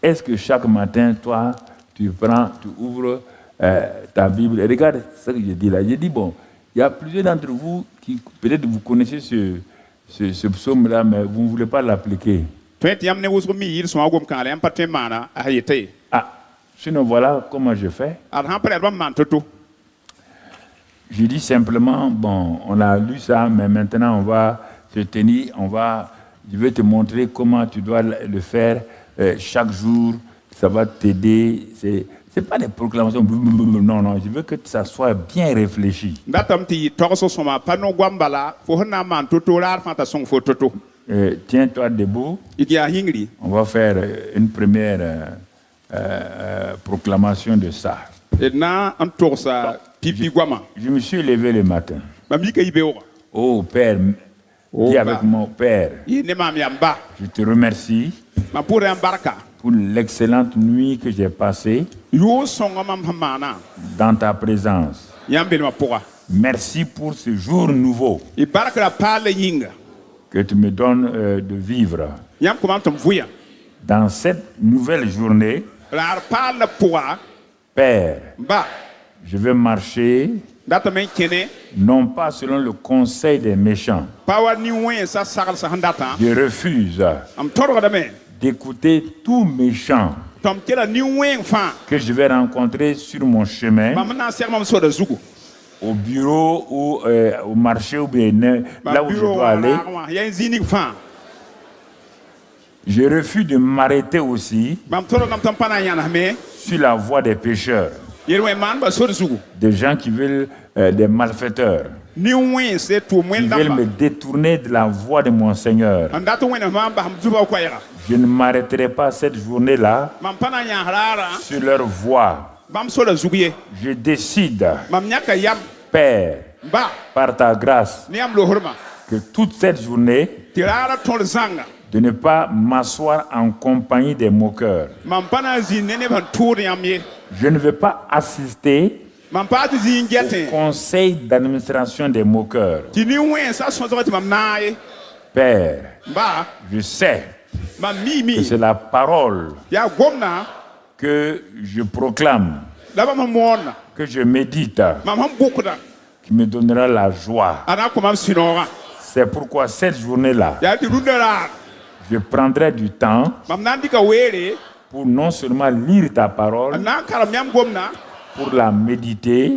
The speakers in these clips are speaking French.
est-ce que chaque matin, toi, tu ouvres ta Bible et regarde ce que je dis là. J'ai dit, bon, il y a plusieurs d'entre vous qui, peut-être vous connaissez ce psaume-là, mais vous ne voulez pas l'appliquer. Ah, sinon voilà comment je fais. Je dis simplement, bon, on a lu ça, mais maintenant on va se tenir, je vais te montrer comment tu dois le faire chaque jour, ça va t'aider. C'est pas des proclamations, non, non, je veux que ça soit bien réfléchi. Tiens-toi debout. On va faire une première proclamation de ça. Je me suis levé le matin. Oh Père, dis avec mon Père, je te remercie pour l'excellente nuit que j'ai passée dans ta présence. Merci pour ce jour nouveau que tu me donnes de vivre. Dans cette nouvelle journée, Père, je vais marcher non pas selon le conseil des méchants. Je refuse d'écouter tout méchant que je vais rencontrer sur mon chemin, au bureau ou au marché ou bien là où je dois aller. Je refuse de m'arrêter aussi sur la voie des pécheurs, des gens qui veulent, des malfaiteurs, qui veulent me détourner de la voie de mon Seigneur. Je ne m'arrêterai pas cette journée-là sur leur voie. Je décide, Père, par ta grâce, que toute cette journée, de ne pas m'asseoir en compagnie des moqueurs. Je ne veux pas assister au conseil d'administration des moqueurs. Père, je sais que c'est la parole que je proclame, que je médite, qui me donnera la joie. C'est pourquoi cette journée-là, je prendrai du temps pour non seulement lire ta parole, pour la méditer,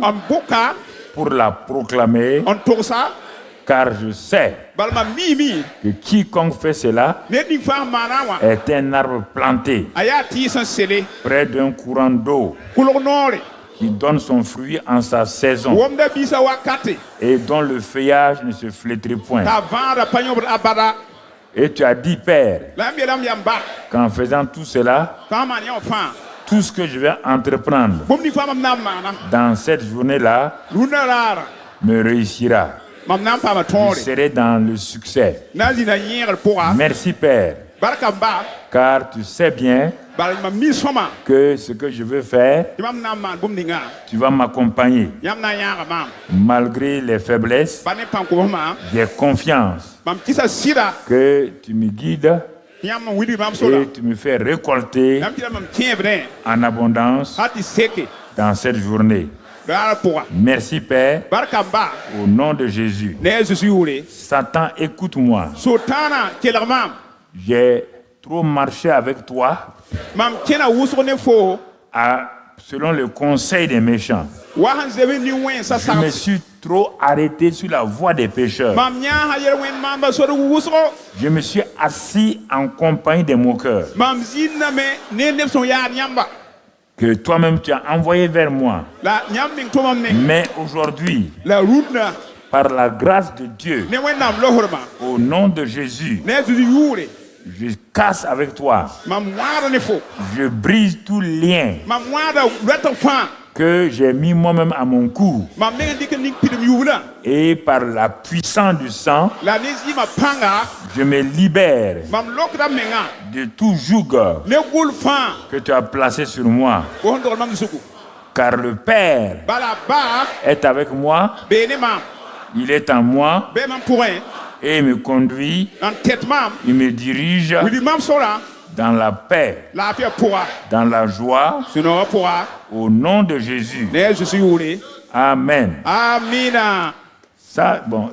pour la proclamer, car je sais que quiconque fait cela est un arbre planté près d'un courant d'eau qui donne son fruit en sa saison et dont le feuillage ne se flétrit point. Et tu as dit, Père, qu'en faisant tout cela, tout ce que je vais entreprendre dans cette journée-là me réussira. Je serai dans le succès. Merci, Père, car tu sais bien que ce que je veux faire, tu vas m'accompagner. Malgré les faiblesses, j'ai confiance que tu me guides et tu me fais récolter en abondance dans cette journée. Merci, Père, au nom de Jésus. Satan, écoute-moi. J'ai trop marché avec toi selon le conseil des méchants. Je me suis trop arrêté sur la voie des pécheurs. Je me suis assis en compagnie des moqueurs que toi-même tu as envoyé vers moi. Mais aujourd'hui, par la grâce de Dieu, au nom de Jésus, je casse avec toi. Je brise tout lien que j'ai mis moi-même à mon cou. Et par la puissance du sang, je me libère de tout joug que tu as placé sur moi. Car le Père est avec moi, il est en moi, et il me conduit, il me dirige dans la paix, dans la joie, au nom de Jésus. Amen. Ça, bon,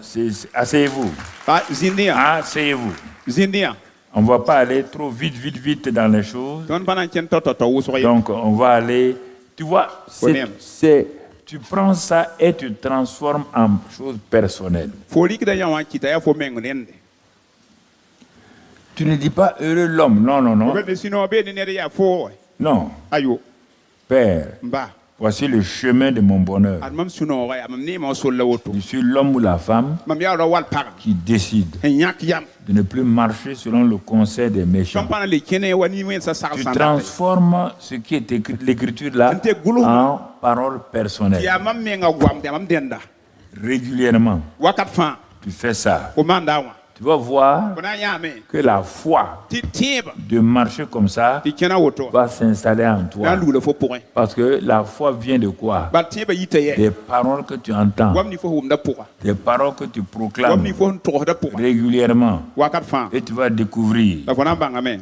asseyez-vous. Asseyez-vous. On ne va pas aller trop vite dans les choses. Donc, on va aller... Tu vois, tu prends ça et tu transformes en chose personnelle. Tu ne dis pas heureux l'homme. Non. Non. Père, voici le chemin de mon bonheur. Je suis l'homme ou la femme qui décide de ne plus marcher selon le conseil des méchants. Tu transformes ce qui est écrit, l'écriture là, en parole personnelle. Régulièrement, tu fais ça. Tu vas voir que la foi de marcher comme ça va s'installer en toi. Parce que la foi vient de quoi? Des paroles que tu entends, des paroles que tu proclames régulièrement. Et tu vas découvrir.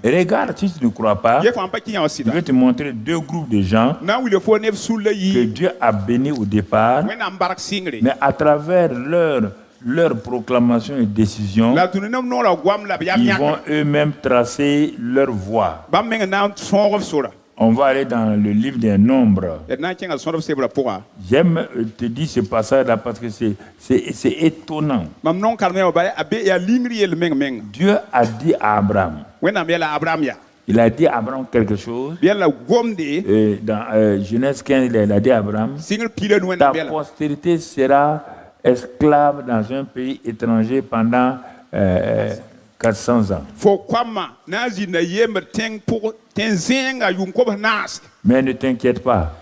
Et regarde, si tu ne crois pas, je vais te montrer deux groupes de gens que Dieu a bénis au départ, mais à travers leur proclamation et décision, ils vont eux-mêmes tracer leur voie. On va aller dans le livre des Nombres. J'aime te dire ce passage-là parce que c'est étonnant. Dieu a dit à Abraham. Il a dit à Abraham quelque chose. Dans Genèse 15, il a dit à Abraham, ta postérité sera esclave dans un pays étranger pendant 400 ans. Mais ne t'inquiète pas.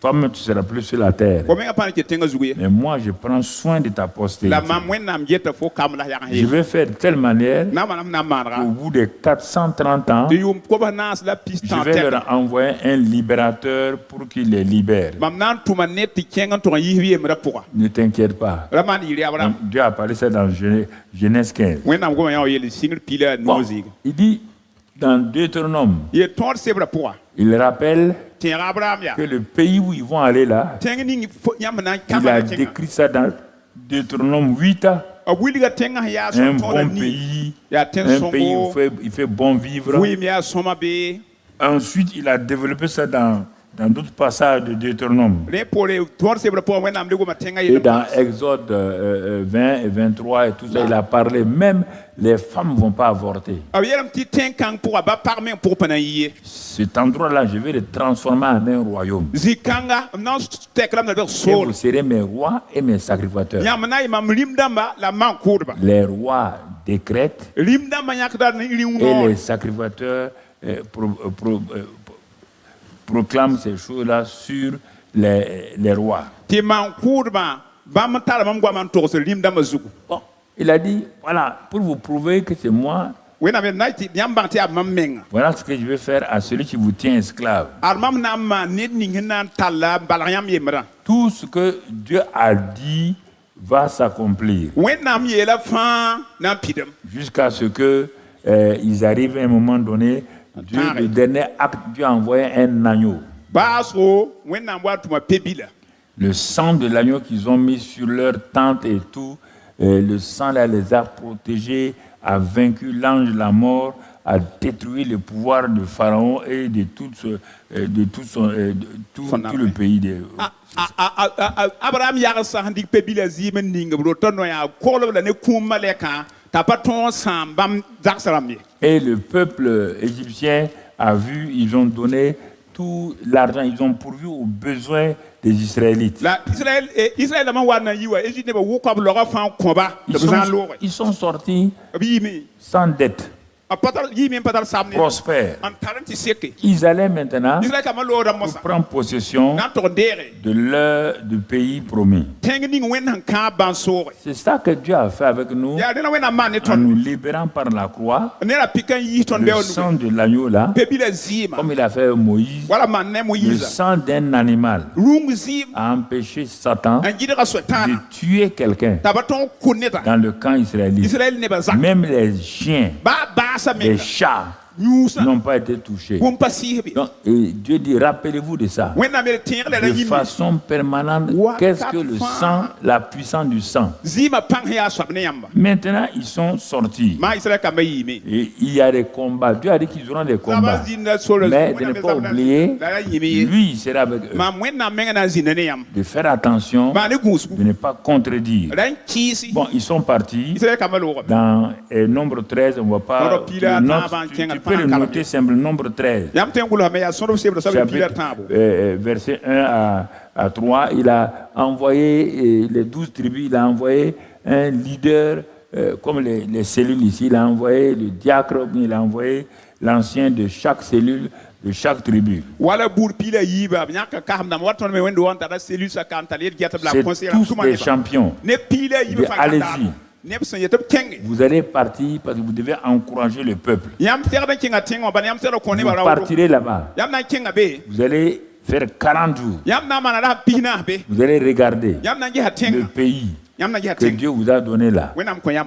Toi-même, tu seras plus sur la terre. Mais moi, je prends soin de ta postérité. Je vais faire de telle manière qu'au bout de 430 ans, je vais leur envoyer un libérateur pour qu'il les libère. Ne t'inquiète pas. Donc, Dieu a parlé ça dans Genèse 15. Bon, il dit dans Deutéronome, il rappelle que le pays où ils vont aller là, il a décrit ça dans Deutéronome 8. Un bon pays, un pays où il fait bon vivre. Ensuite, il a développé ça dans d'autres passages de Deutéronome. Et dans Exode 20 et 23 et tout ça, il a parlé, même les femmes ne vont pas avorter. Cet endroit-là, je vais le transformer en un royaume. Et vous serez mes rois et mes sacrificateurs. Les rois décrètent et les sacrificateurs proclament ces choses-là sur les rois. Bon, il a dit, voilà, pour vous prouver que c'est moi, voilà ce que je vais faire à celui qui vous tient esclave. Tout ce que Dieu a dit va s'accomplir. Jusqu'à ce que ils arrivent à un moment donné. Dieu, le dernier acte, Dieu a envoyé un agneau. Le sang de l'agneau qu'ils ont mis sur leur tente et tout, le sang là les a protégés, a vaincu l'ange de la mort, a détruit le pouvoir de Pharaon et de tout le pays. Abraham et le peuple égyptien a vu, ils ont donné tout l'argent, ils ont pourvu aux besoins des Israélites. Ils sont sortis sans dette. Prospère. Ils allaient maintenant pour prendre possession du pays promis. C'est ça que Dieu a fait avec nous en nous libérant par la croix. Le sang de l'agneau là, comme il a fait Moïse, le sang d'un animal a empêché Satan de tuer quelqu'un dans le camp israélite. Même les chiens, les chats n'ont pas été touchés. Donc, et Dieu dit, rappelez-vous de ça. De façon permanente, qu'est-ce que le sang, la puissance du sang. Maintenant, ils sont sortis. Et il y a des combats. Dieu a dit qu'ils auront des combats. Mais de ne pas oublier, lui, il sera avec eux. De faire attention, de ne pas contredire. Bon, ils sont partis. Dans Nombre 13, on ne va pas. Tu peux le noter simple, Nombre 13. Verset 1 à 3, il a envoyé les 12 tribus, il a envoyé un leader, comme les cellules ici, il a envoyé le diacre, il a envoyé l'ancien de chaque cellule, de chaque tribu. C'est tous des champions. Allez-y. Vous allez partir parce que vous devez encourager le peuple. Vous partirez là-bas. Vous allez faire 40 jours. Vous allez regarder le pays que Dieu vous a donné là.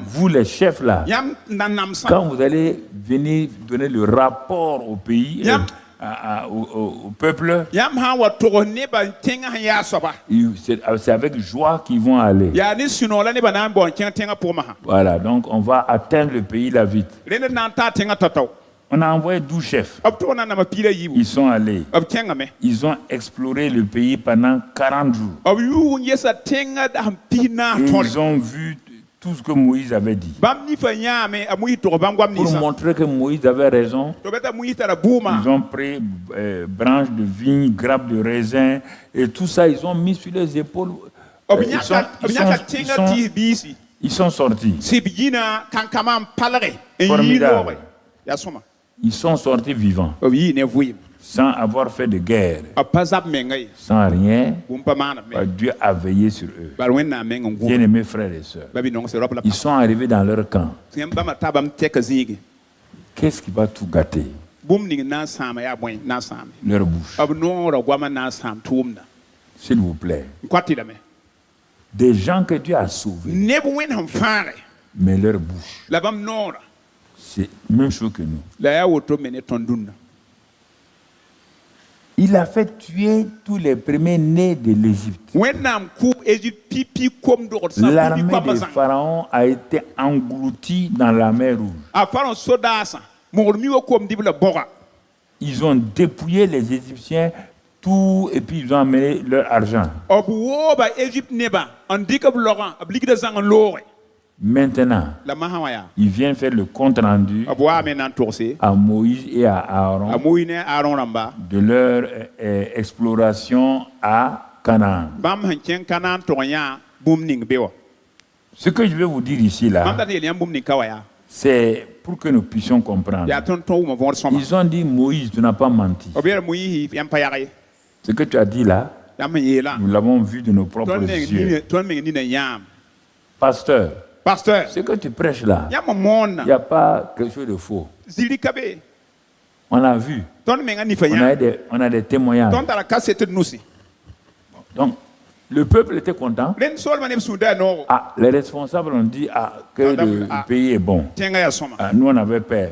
Vous les chefs là, quand vous allez venir donner le rapport au pays, au peuple, c'est avec joie qu'ils vont aller. Voilà, donc on va atteindre le pays là vite. On a envoyé 12 chefs. Ils sont allés. Ils ont exploré le pays pendant 40 jours. Et ils ont vu tout ce que Moïse avait dit. Pour montrer que Moïse avait raison, ils ont pris branches de vigne, grappes de raisin, et tout ça, ils ont mis sur les épaules. Ils sont sortis. Formidable. Ils sont sortis vivants. Sans avoir fait de guerre. Sans rien. Dieu a veillé sur eux. Bien-aimés frères et sœurs. Ils sont arrivés dans leur camp. Qu'est-ce qui va tout gâter? Leur bouche. S'il vous plaît. Des gens que Dieu a sauvés. Mais leur bouche. C'est la même chose que nous. Il a fait tuer tous les premiers-nés de l'Égypte. L'armée de Pharaon a été engloutie dans la mer Rouge. Ils ont dépouillé les Égyptiens, tout, et puis ils ont amené leur argent. Maintenant, il vient faire le compte rendu à Moïse et à Aaron de leur exploration à Canaan. Ce que je vais vous dire ici, là, c'est pour que nous puissions comprendre. Ils ont dit, Moïse, tu n'as pas menti. Ce que tu as dit là, nous l'avons vu de nos propres yeux. Pasteur, ce que tu prêches là, il n'y a pas quelque chose de faux. On a vu. On a des témoignages. Donc, le peuple était content. Les responsables ont dit que le pays est bon. Nous, on avait peur.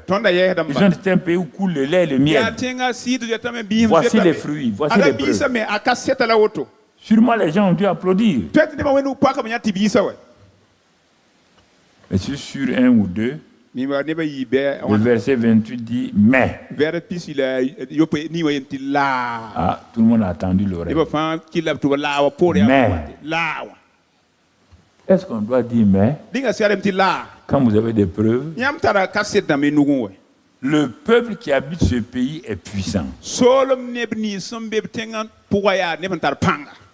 Ils ont dit c'est un pays où coule le lait et le miel. Voici les fruits, voici les preuves. Sûrement, les gens ont dû applaudir. Mais sur un ou deux, le verset 28 dit mais. Tout le monde a attendu l'oreille. Mais. Est-ce qu'on doit dire mais quand vous avez des preuves? Le peuple qui habite ce pays est puissant.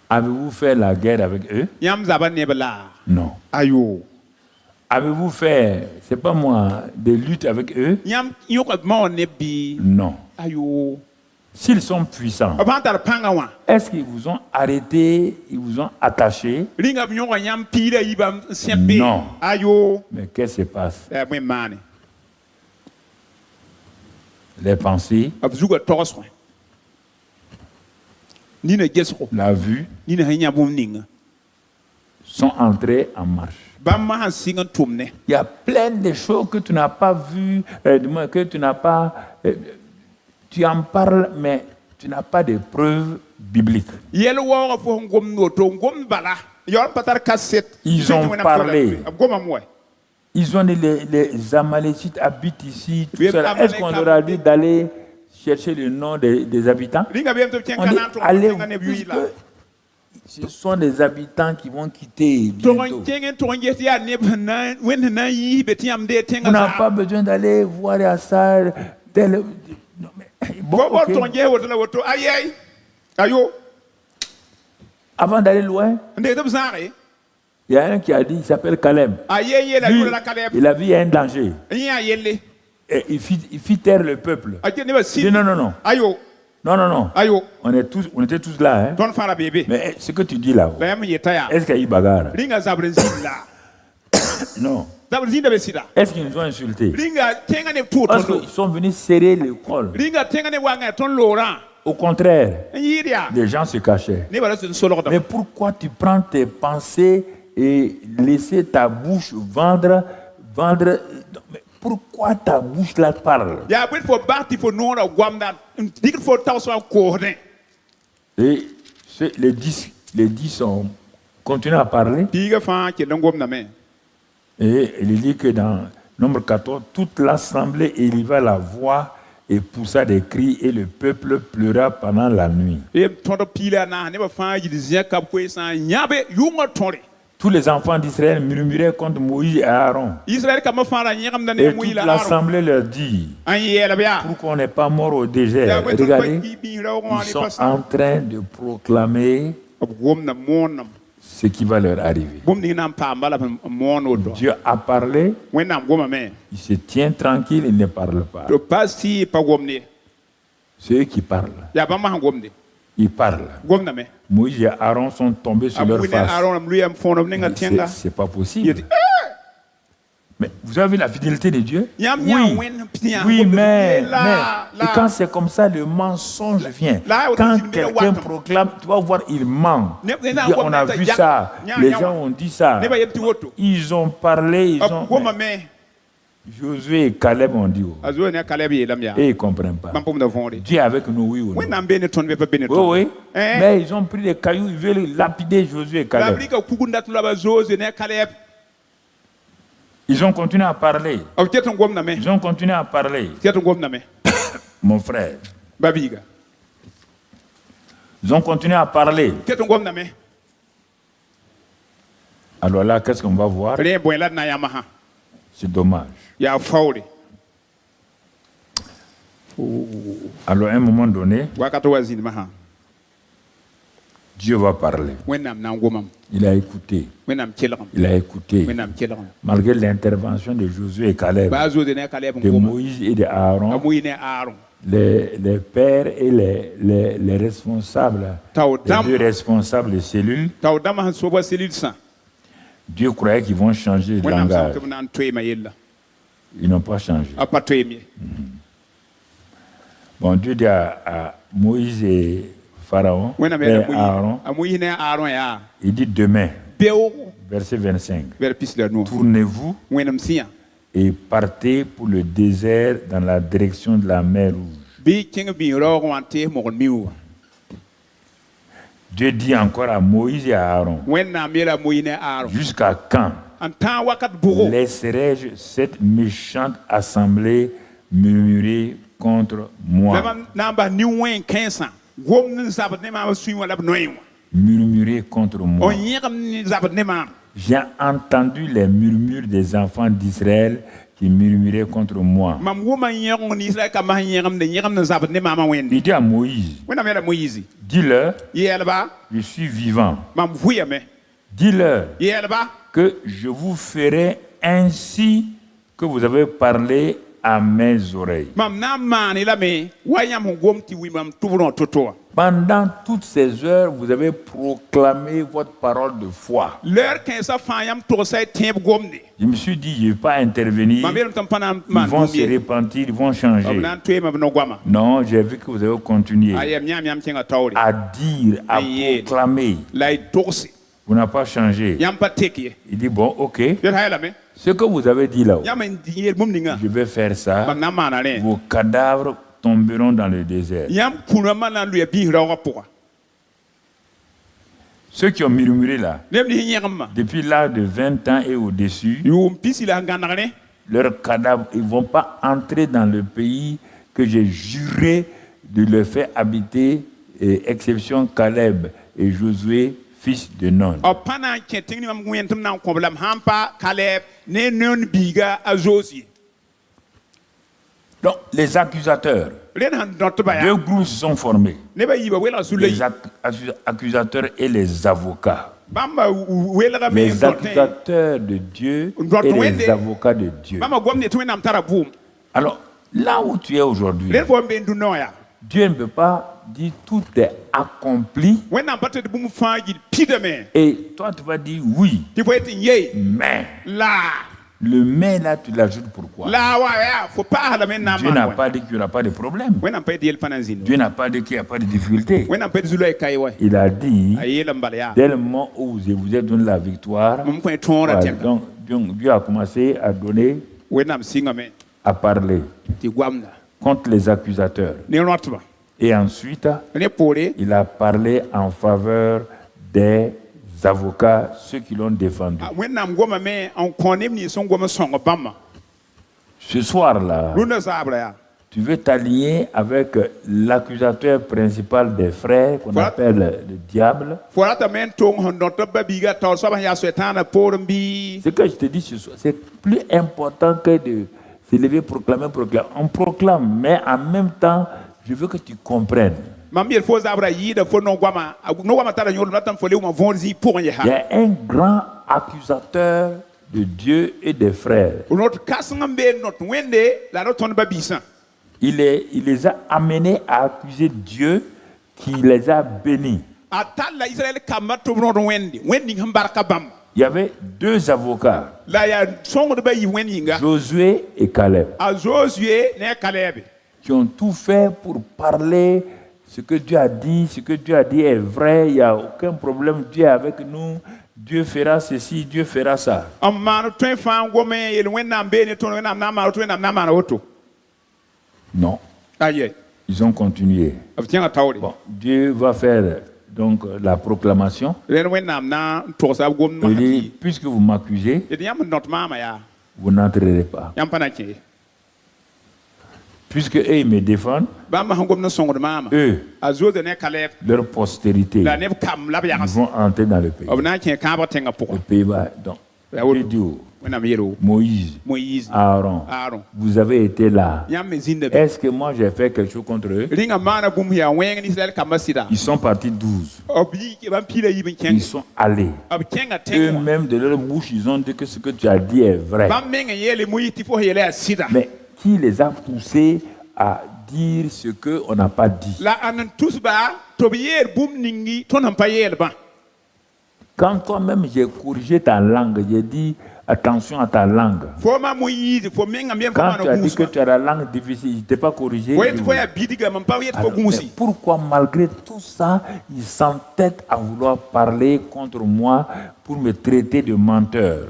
Avez-vous fait la guerre avec eux? Non. Avez-vous fait, c'est pas moi, des luttes avec eux? Non. S'ils sont puissants, est-ce qu'ils vous ont arrêté, ils vous ont attaché? Non. Mais qu'est-ce qui se passe? Les pensées, la vue, sont entrées en marche. Il y a plein de choses que tu n'as pas vues, que tu n'as pas... tu en parles, mais tu n'as pas de preuves bibliques. Ils ont parlé. Ils ont dit les Amalécites habitent ici. Est-ce qu'on leur a dit d'aller chercher le nom des habitants? On dit, allez, ce sont des habitants qui vont quitter bientôt. On n'a pas besoin d'aller voir les Assar. Bon, okay. Avant d'aller loin, il y a un qui a dit, il s'appelle Caleb. Lui, il a vu un danger. Et il fit taire le peuple. Il dit non, non, non. Non, non, non. On était tous là. Hein? Mais ce que tu dis là, est-ce qu'il y a eu bagarre? Non. Est-ce qu'ils nous ont insultés? Parce qu'ils sont venus serrer le col. Au contraire, les gens se cachaient. Mais pourquoi tu prends tes pensées et laisser ta bouche vendre? Pourquoi ta bouche là parle? Et les 10 ont continué à parler. Et il dit que dans Nombre 14, toute l'assemblée éleva la voix et poussa des cris, et le peuple pleura pendant la nuit. Tous les enfants d'Israël murmuraient contre Moïse et Aaron. Et toute l'assemblée leur dit, pourquoi on n'est pas mort au désert? Regardez, ils sont en train de proclamer ce qui va leur arriver. Dieu a parlé, il se tient tranquille, il ne parle pas. C'est eux qui parlent. Ils parlent. Moïse et Aaron sont tombés sur leur face. C'est pas possible. Mais vous avez vu la fidélité de Dieu? Oui, mais et quand c'est comme ça, le mensonge vient. Quand quelqu'un proclame, tu vas voir, il ment. Il dit, on a vu ça, les gens ont dit ça. Ils ont parlé, ils ont... Josué et Caleb ont dit, et ils ne comprennent pas. Dieu est avec nous, oui ou non? Oui, mais ils ont pris des cailloux, ils veulent lapider Josué et Caleb. Ils ont continué à parler. Ils ont continué à parler. Mon frère. Ils ont continué à parler. Alors là, qu'est-ce qu'on va voir? C'est dommage. Alors à un moment donné, Dieu va parler. Il a écouté. Il a écouté. Malgré l'intervention de Josué et Caleb, de Moïse et de Aaron, les pères et les responsables, les deux responsables des cellules, Dieu croyait qu'ils vont changer de langage. Ils n'ont pas changé. Bon, Dieu dit à Moïse et Pharaon et Aaron, il dit demain, verset 25, tournez-vous et partez pour le désert dans la direction de la mer Rouge. Dieu dit encore à Moïse et à Aaron, jusqu'à quand laisserai-je cette méchante assemblée murmurer contre moi? Murmurer contre moi. J'ai entendu les murmures des enfants d'Israël qui murmuraient contre moi. Il dit à Moïse, dis-leur, je suis vivant. Dis-leur que je vous ferai ainsi que vous avez parlé à mes oreilles. Pendant toutes ces heures, vous avez proclamé votre parole de foi. Je me suis dit, je ne vais pas intervenir. Ils vont se repentir, ils vont changer. Non, j'ai vu que vous avez continué à dire, à proclamer. Vous n'avez pas changé. Il dit, bon, ok. Ce que vous avez dit là, je vais faire ça. Vos cadavres tomberont dans le désert. Ceux qui ont murmuré là, depuis l'âge de 20 ans et au-dessus, leurs cadavres, ils ne vont pas entrer dans le pays que j'ai juré de leur faire habiter, exception Caleb et Josué, fils de Nun. Donc, les accusateurs, deux groupes se sont formés. Les accusateurs et les avocats. Les accusateurs de Dieu et les avocats de Dieu. Alors, là où tu es aujourd'hui, Dieu ne peut pas dire tout est accompli. Et toi, tu vas dire oui. Mais le mais là, tu l'ajoutes pourquoi? Dieu n'a pas dit qu'il n'y aura pas de problème. Dieu n'a pas dit qu'il n'y a pas de difficulté. Il a dit, dès le moment où vous êtes donné la victoire, voilà, donc Dieu a commencé à donner, à parler contre les accusateurs. Et ensuite, il a parlé en faveur des avocats, ceux qui l'ont défendu. Ce soir-là, tu veux t'aligner avec l'accusateur principal des frères qu'on appelle le diable. Ce que je te dis ce soir, c'est plus important que de se lever, proclamer. On proclame, mais en même temps, je veux que tu comprennes. Il y a un grand accusateur de Dieu et des frères. Il les a amenés à accuser Dieu qui les a bénis. Il y avait deux avocats, Josué et Caleb, qui ont tout fait pour parler ce que Dieu a dit est vrai, il n'y a aucun problème, Dieu est avec nous, Dieu fera ceci, Dieu fera ça. Non. Ils ont continué. Bon, Dieu va faire donc la proclamation. Il dit, puisque vous m'accusez, vous n'entrerez pas. Puisque eux, ils me défendent, eux, leur postérité, ils vont entrer dans le pays. Le pays va. Donc, Moïse, Aaron, vous avez été là. Est-ce que moi j'ai fait quelque chose contre eux? Ils sont partis 12. Ils sont allés. Eux-mêmes, de leur bouche, ils ont dit que ce que tu as dit est vrai. Mais qui les a poussés à dire ce qu'on n'a pas dit? Quand toi-même j'ai corrigé ta langue, j'ai dit attention à ta langue. Quand tu as dit que tu as la langue difficile, je ne t'ai pas corrigé. Alors, pourquoi malgré tout ça, ils s'entêtent à vouloir parler contre moi pour me traiter de menteur?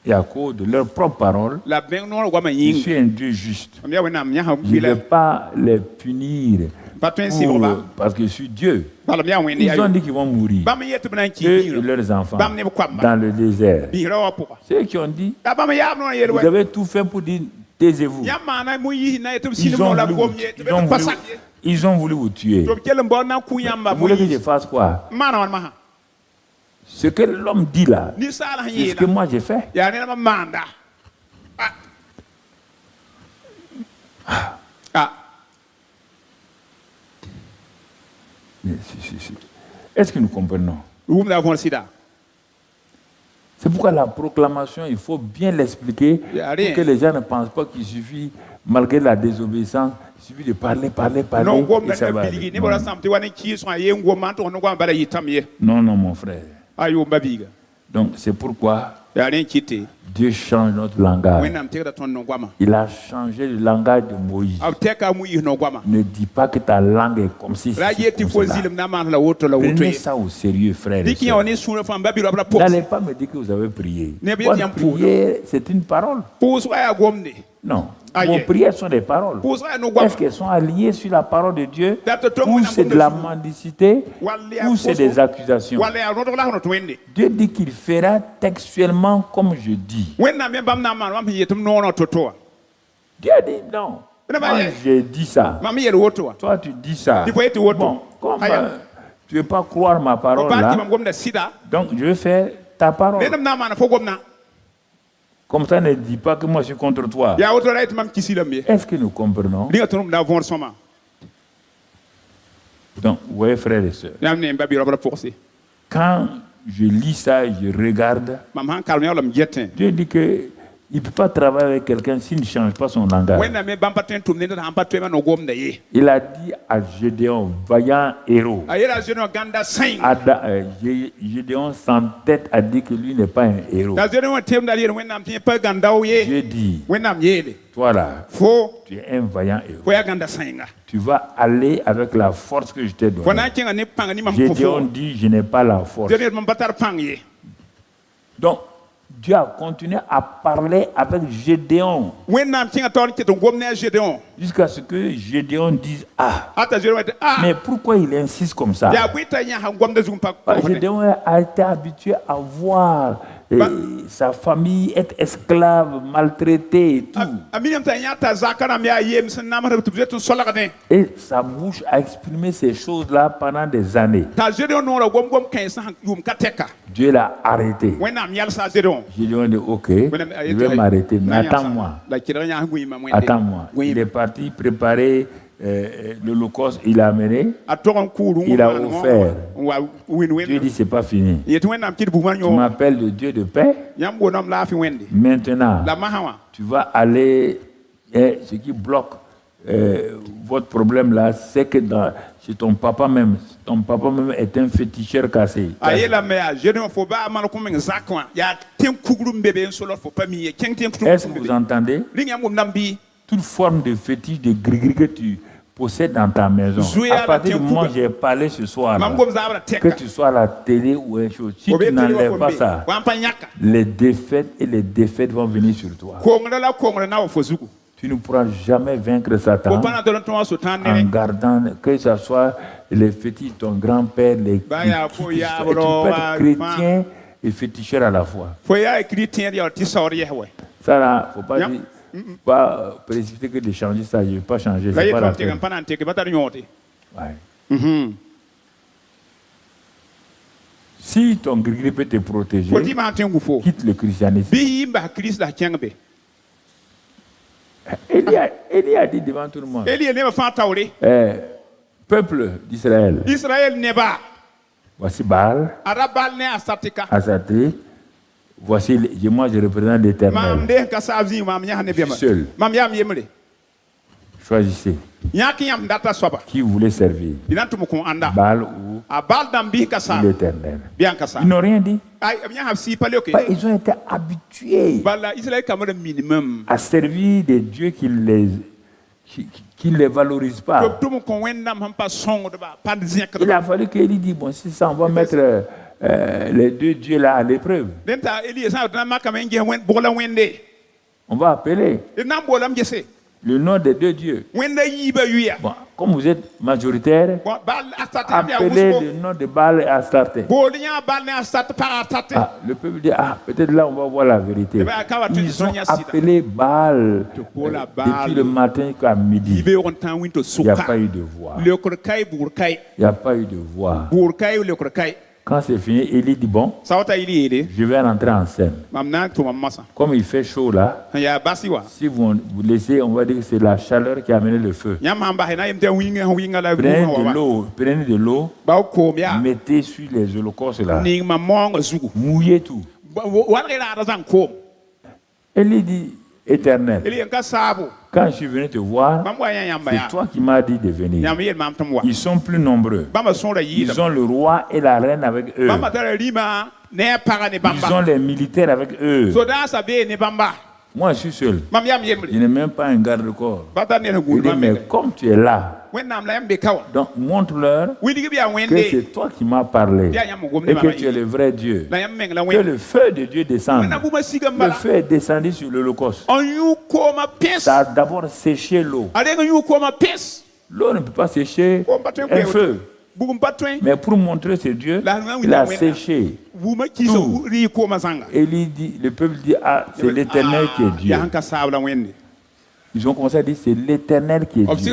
Et à cause de leurs propres paroles, je suis un Dieu juste. Je ne vais pas les punir parce que je suis Dieu. Ils ont dit qu'ils vont mourir, eux et leurs enfants, dans le désert. Ceux qui ont dit, vous avez tout fait pour dire, taisez-vous. Ils ont voulu vous tuer. Vous voulez que je fasse quoi? Ce que l'homme dit là, c'est ce que moi j'ai fait. Est-ce que nous comprenons? C'est pourquoi la proclamation, il faut bien l'expliquer pour que les gens ne pensent pas qu'il suffit, malgré la désobéissance, il suffit de parler, et ça va aller. Non, mon frère. Donc c'est pourquoi Dieu change notre langage. Il a changé le langage de Moïse. Ne dis pas que ta langue est comme si c'était comme cela. Prenez ça au sérieux, frère. N'allez pas me dire que vous avez prié. Votre prière, c'est une parole. Non. Vos prières sont des paroles. Est-ce qu'elles sont alignées sur la parole de Dieu ou c'est de la mendicité ou c'est des accusations? Dieu dit qu'il fera textuellement comme je dis. Dieu dit non. Moi, j'ai dit ça. Toi, tu dis ça. Bon, comme tu ne veux pas croire ma parole là, donc je vais faire ta parole. Comme ça, ne dis pas que moi je suis contre toi. Est-ce que nous comprenons? Donc, oui, frères et sœurs. Quand je lis ça, je regarde. Dieu dit que il ne peut pas travailler avec quelqu'un s'il ne change pas son langage. Il a dit à Gédéon, vaillant héros. Gédéon sans tête a dit que lui n'est pas un héros. Dieu dit, toi là, tu es un vaillant héros. Tu vas aller avec la force que je t'ai donnée. Gédéon dit, je n'ai pas la force. Donc, Dieu a continué à parler avec Gédéon. Jusqu'à ce que Gédéon dise ah. Mais pourquoi il insiste comme ça? Gédéon a été habitué à voir sa famille être esclave, maltraitée et tout. Et sa bouche a exprimé ces choses-là pendant des années. Dieu l'a arrêté. Gédéon dit ok, je vais m'arrêter, mais attends-moi. Attends-moi. Il est parti préparer l'Holocauste, il a amené, il a offert. Dieu dit c'est pas fini. Tu m'appelles le Dieu de paix. Maintenant, tu vas aller. Ce qui bloque votre problème là, c'est que chez ton papa même est un féticheur cassé. Est-ce que vous entendez? Toute forme de fétiche, de gris-gris que tu possèdes dans ta maison. À partir du moment où j'ai parlé ce soir, là, que tu sois à la télé ou une chose, si tu n'enlèves pas ça, les défaites vont venir sur toi. Tu ne pourras jamais vaincre Satan en gardant que ce soit les fétiches de ton grand-père, les tu peux être chrétien et féticheur à la fois. Ça là, faut pas dire. Pas précipiter que de changer ça, je ne vais pas changer. C'est pas la peine. Ouais. Si ton gris peut te protéger, quitte le christianisme. Élie a dit devant tout le monde, peuple d'Israël, voici Baal, Astarté. Voici, moi je représente l'Éternel. Seul. Choisissez. Qui vous voulez servir? Baal ou l'Éternel? Ils n'ont rien dit. Ils ont été habitués à servir des dieux qui ne les valorisent pas. Il a fallu qu'Élie dise, bon, si ça, on va mettre les deux dieux là à l'épreuve. On va appeler le nom des deux dieux. Bon, comme vous êtes majoritaire, appelez le nom de Baal et Astarté. Le peuple dit, peut-être là on va voir la vérité. Ils ont appelé Baal depuis le matin jusqu'à midi. Il n'y a pas eu de voix. Il n'y a pas eu de voix. Quand c'est fini, Élie dit bon, je vais rentrer en scène. Comme il fait chaud là, si vous laissez, on va dire que c'est la chaleur qui a amené le feu. Prenez de l'eau, mettez sur les holocaustes là, mouillez tout. Élie dit, Éternel, quand je suis venu te voir, c'est toi qui m'as dit de venir. Ils sont plus nombreux. Ils ont le roi et la reine avec eux. Ils ont les militaires avec eux. Moi, je suis seul. Je n'ai même pas un garde-corps. Il dit, mais comme tu es là, donc montre-leur que c'est toi qui m'as parlé et que tu es le vrai Dieu. Que le feu de Dieu descende. Le feu est descendu sur l'Holocauste. Ça a d'abord séché l'eau. L'eau ne peut pas sécher un feu. Mais pour montrer ce Dieu, il a séché tout. Et il dit, le peuple dit, ah, c'est l'Éternel qui est Dieu. Ils ont commencé à dire, c'est l'Éternel qui est Dieu.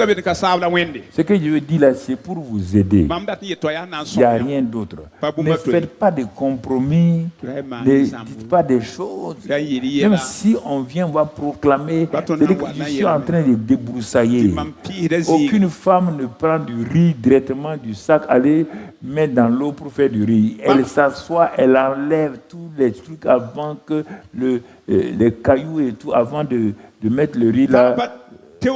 Ce que je veux dire là, c'est pour vous aider. Il n'y a rien d'autre. Ne faites pas de compromis, ne dites pas des choses. Même si on vient voir proclamer, c'est-à-dire que je suis en train de débroussailler. Aucune femme ne prend du riz directement du sac, aller mettre dans l'eau pour faire du riz. Elle s'assoit, elle enlève tous les trucs avant que les cailloux et tout, avant de mettre le riz là. Je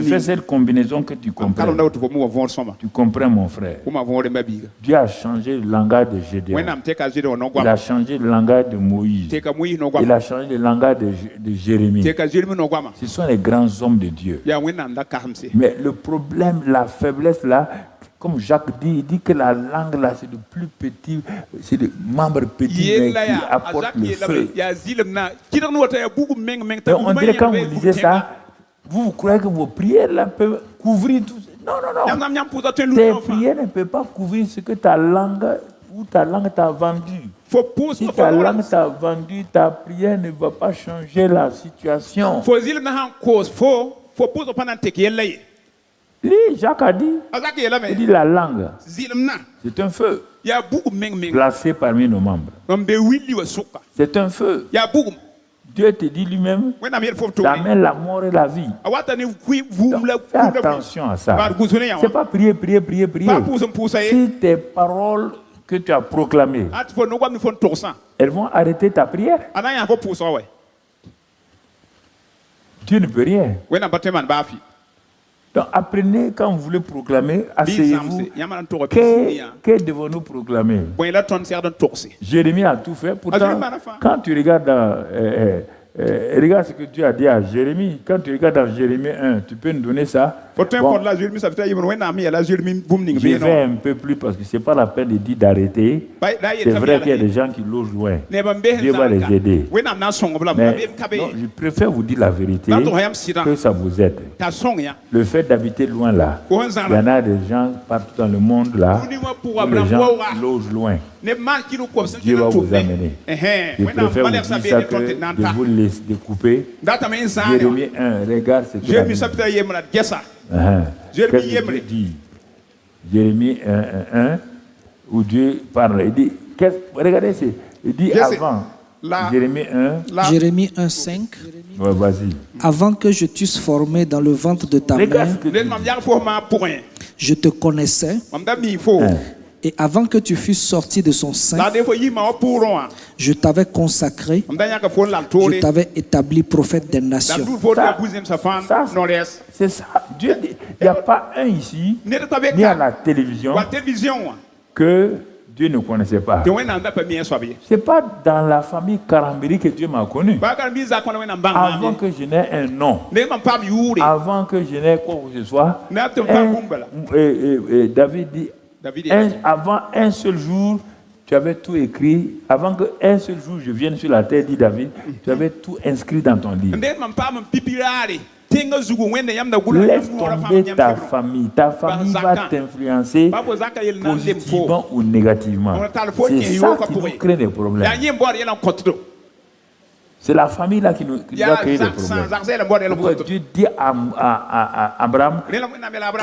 fais cette combinaison que tu comprends. Tu comprends, mon frère. Dieu a changé le langage de Gédéon. Il a changé le langage de Moïse. Il a changé le langage de Jérémie. Ce sont les grands hommes de Dieu. Mais le problème, la faiblesse là, comme Jacques dit, il dit que la langue là, c'est le plus petit, c'est le membre petit mais qui apporte le feu. Et on dirait quand vous lisez ça, vous croyez que vos prières là peuvent couvrir tout ça. Non. Tes prières ne peuvent pas couvrir ce que ta langue t'a vendu. Si ta langue t'a vendu, ta prière ne va pas changer la situation. Jacques a dit, il dit la langue, c'est un feu placé parmi nos membres. C'est un feu. Dieu te dit lui-même, t'amènes la mort et la vie. Donc, fais attention à ça. C'est pas prier. Si tes paroles que tu as proclamées, elles vont arrêter ta prière. Dieu ne peut rien. Donc apprenez quand vous voulez proclamer, asseyez-vous. Que devons-nous proclamer? Jérémie a tout fait. Pourtant, quand tu regardes dans, regarde ce que Dieu a dit à Jérémie. Quand tu regardes dans Jérémie 1, tu peux nous donner ça? Bon, je vais un peu plus parce que ce n'est pas la peine de dire d'arrêter. C'est vrai qu'il y a des gens qui logent loin. Dieu va les aider. Mais non, je préfère vous dire la vérité que ça vous aide. Le fait d'habiter loin là, il y en a des gens partout dans le monde là où les gens logent loin. Dieu va vous amener. Je préfère vous dire ça que de vous laisser découper. Jérémie 1, regarde ce que Qu'est-ce que Dieu dit? Jérémie 1, où Dieu parle. Il dit, regardez, il dit avant. Jérémie 1, 5. Ouais, vas-y. Avant que je t'eusse formé dans le ventre de ta mère, je te connaissais. Et avant que tu fusses sorti de son sein, je t'avais consacré, je t'avais établi prophète des nations. C'est ça. Dieu dit, il n'y a pas un ici, ni à la télévision, que Dieu ne connaissait pas. Ce n'est pas dans la famille Karambiri que Dieu m'a connu. Avant que je n'ai un nom, avant que je n'ai quoi que ce soit, David dit, avant un seul jour, tu avais tout écrit. Avant qu'un seul jour je vienne sur la terre, dit David, tu avais tout inscrit dans ton livre. Laisse tomber ta famille. Ta famille va t'influencer positivement ou négativement. C'est ça qui nous crée des problèmes. C'est la famille là qui doit créer des problèmes. Pourquoi Dieu dit à Abraham,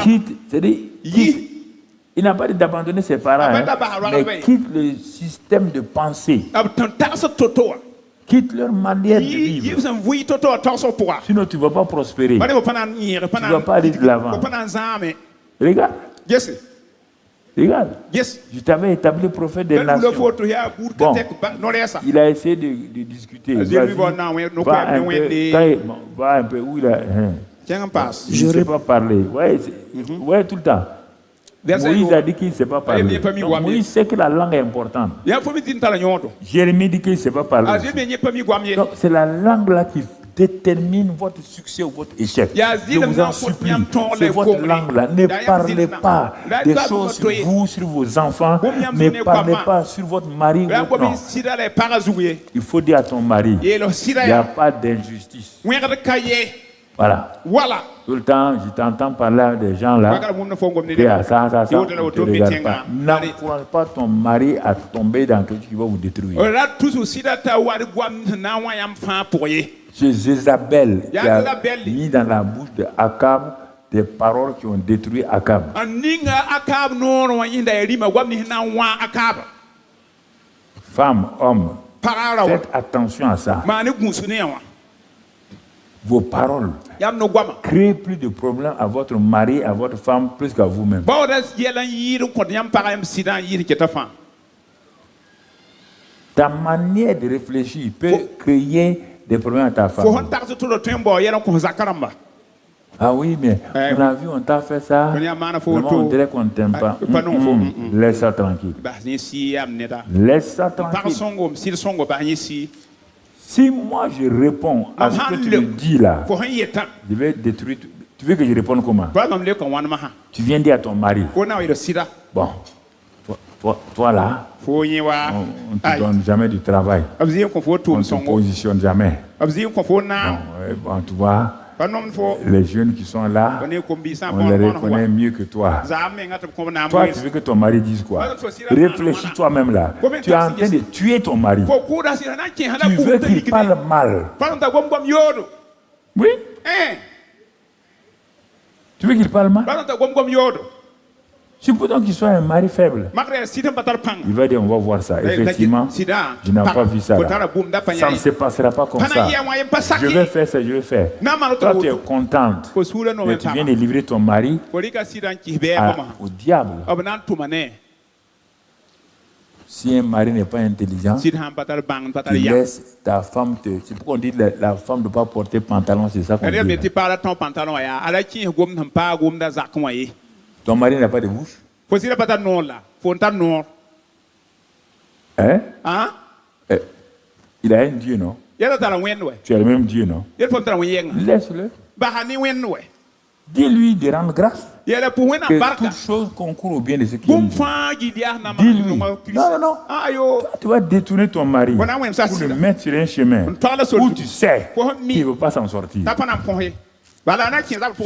quitte, c'est-à-dire, quitte. Il n'a pas dit d'abandonner ses parents, mais quitte le système de pensée. Quitte leur manière de vivre. Sinon, tu ne vas pas prospérer. Tu ne vas pas aller de l'avant. Regarde. Regarde. Je t'avais établi prophète des nations. Bon, il a essayé de discuter. Va un peu où il a... Je ne sais pas parler. Ouais, tout le temps. Moïse a dit qu'il ne sait pas parler. Donc, Moïse sait que la langue est importante. Jérémie dit qu'il ne sait pas parler. Donc c'est la langue là qui détermine votre succès ou votre échec. Je vous en supplie, c'est votre langue là. Ne parlez pas des choses sur vous, sur vos enfants. Ne parlez pas sur votre mari. Non. Il faut dire à ton mari, il n'y a pas d'injustice. Voilà. Tout le temps, je t'entends parler des gens là. Ça, ne te regarde pas. N'encourage pas ton mari à tomber dans quelque chose qui va vous détruire. C'est Jézabel qui a mis dans la bouche de Akab des paroles qui ont détruit Akab. Femmes, hommes, faites attention à ça. Vos paroles créent plus de problèmes à votre mari, à votre femme, plus qu'à vous-même. Ta manière de réfléchir peut créer des problèmes à ta femme. Ah oui, mais on a vu, on t'a fait ça. On dirait qu'on ne t'aime pas. Laisse ça tranquille. Laisse ça tranquille. Si moi je réponds à ce que tu me dis là, je vais détruire. Tu veux que je réponde comment? Tu viens dire à ton mari. Bon, toi là, on ne te donne jamais du travail. On ne te positionne jamais. Bon, tu vois, les jeunes qui sont là, on les reconnaît mieux que toi. Toi, tu veux que ton mari dise quoi? Réfléchis toi-même là. Tu es en train de tuer ton mari. Tu veux qu'il parle mal. Oui? Tu veux qu'il parle mal? Supposons qu'il soit un mari faible. Il va dire, on va voir ça. Effectivement, je n'ai pas vu ça là. Ça ne se passera pas comme ça. Je vais faire ça, je vais faire. Toi, tu es contente. Mais tu viens de livrer ton mari au diable. Si un mari n'est pas intelligent, tu laisses ta femme te... C'est pourquoi on dit que la femme ne doit pas porter pantalon, c'est ça qu'on dit. Ton mari n'a pas de bouche? Hein? Il a un Dieu, non? Tu as le même Dieu, non? Laisse-le. Dis-lui de rendre grâce. Que toute chose concourt au bien de ceux qui aiment Dieu. Dis-lui. Non. Tu vas détourner ton mari pour le mettre sur un chemin où tu sais qu'il ne veut pas s'en sortir.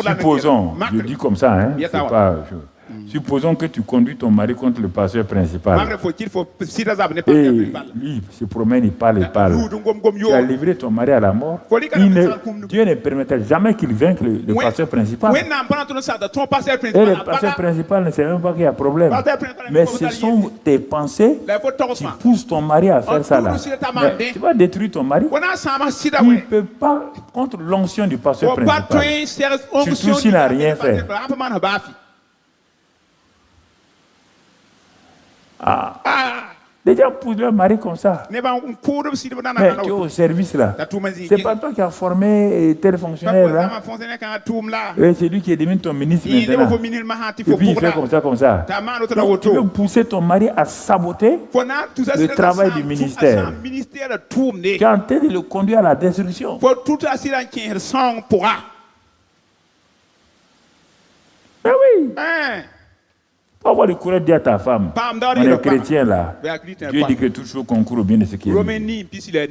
Supposons, je dis comme ça, hein, c'est pas... Supposons que tu conduis ton mari contre le pasteur principal. Et lui se promène, il parle. Tu as livré ton mari à la mort. Dieu ne permettra jamais qu'il vainque le pasteur principal. Et le pasteur principal ne sait même pas qu'il y a problème. Mais ce sont tes pensées qui poussent ton mari à faire ça là. Mais tu vas détruire ton mari. Il ne peut pas contre l'onction du pasteur principal. Surtout s'il n'a rien fait. Déjà pour le mari comme ça. Mais tu es au service là. C'est pas toi qui as formé tel fonctionnaire là. C'est lui qui est devenu ton ministre maintenant. Et puis il fait comme ça. Donc, tu veux pousser ton mari à saboter le travail du ministère. Tu es en train de le conduire à la destruction. Mais oui. Pas avoir le courage de dire à ta femme, on est chrétien là. Dieu dit que tout chose concourt au bien de ce qui est bien.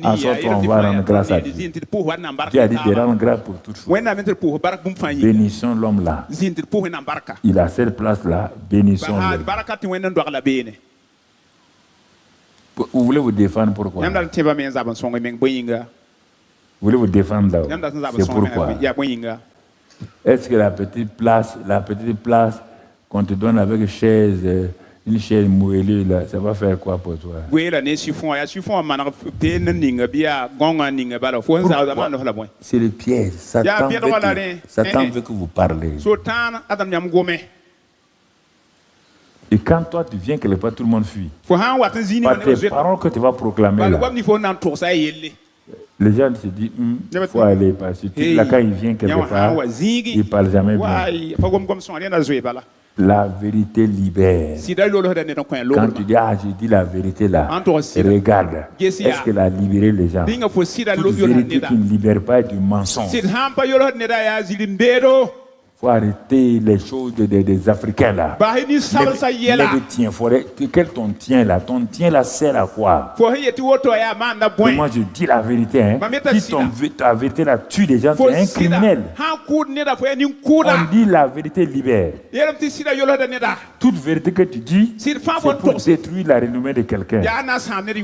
En sorte, on va rendre grâce à Dieu. Dieu a dit de rendre grâce pour toutes choses. Bénissons l'homme là. Il a cette place là. Bénissons-le. Vous voulez vous défendre pourquoi? Vous voulez vous défendre là? C'est pourquoi? Est-ce que la petite place qu'on te donne avec une chaise moellée, là, ça va faire quoi pour toi? C'est le piège. Satan veut que vous parlez. Et quand toi tu viens quelque part, tout le monde fuit. Par tes paroles que tu vas proclamer là. Les gens se disent, il faut aller parce que là, quand il vient quelque part, il ne parle jamais bien. La vérité libère. Quand tu dis, ah, je dis la vérité là, regarde, est-ce qu'elle a libéré les gens? Toute vérité qui ne libère pas est du mensonge. Il faut arrêter les choses des Africains là. Quel ton tien là? Ton tien là sert à quoi? Moi je dis la vérité. Hein. Si ta vérité là tue des gens, tu es un criminel. On dit la vérité libère. Toute vérité que tu dis, c'est pour détruire la renommée de quelqu'un.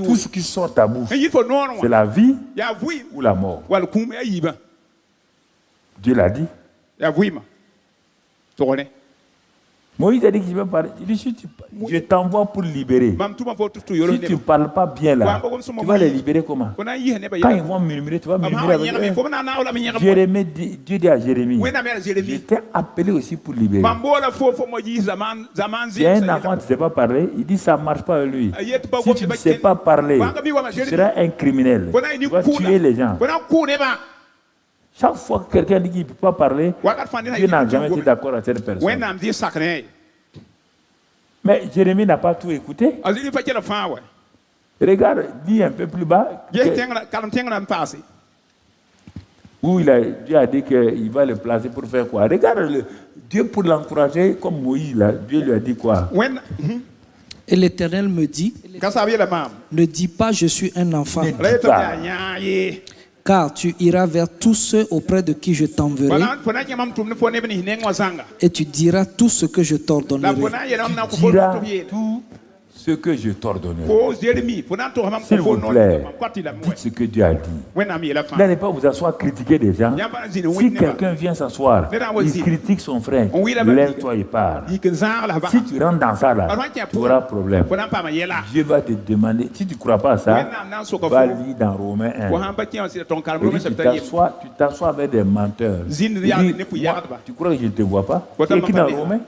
Tout ce qui sort de ta bouche, c'est la vie ou la mort. Dieu l'a dit. Moïse a dit qu'il veut parler. Il dit, je t'envoie pour libérer. Si tu ne parles pas bien là, tu vas les libérer comment? Quand ils vont murmurer, tu vas murmurer avec eux. Jérémie, Dieu dit à Jérémie, je t'ai appelé aussi pour libérer. Il y a un enfant qui ne sait pas parler, il dit ça ne marche pas avec lui. Si tu ne sais pas parler, tu seras un criminel. Tu vas tuer les gens. Chaque fois que quelqu'un dit qu'il ne peut pas parler, Dieu n'a jamais été d'accord avec cette personne. Mais Jérémie n'a pas tout écouté. Regarde, dis un peu plus bas. Où Dieu a dit qu'il va le placer pour faire quoi? Regarde, Dieu pour l'encourager, comme Moïse, là, Dieu lui a dit quoi? Et l'Éternel me dit, ne dis pas je suis un enfant. Car tu iras vers tous ceux auprès de qui je t'enverrai et tu diras tout ce que je t'ordonnerai. Tu diras tout ce que je t'ordonnerai. S'il vous plaît, dites ce que Dieu a dit. N'allez pas vous asseoir critiquer des gens. Si quelqu'un vient s'asseoir, il critique son frère, lève-toi et parle. Si tu rentres dans ça là, tu auras problème. Dieu va te demander, si tu ne crois pas à ça, va lire dans Romains 1. Tu t'assois avec des menteurs. Tu crois que je ne te vois pas? C'est écrit dans Romains.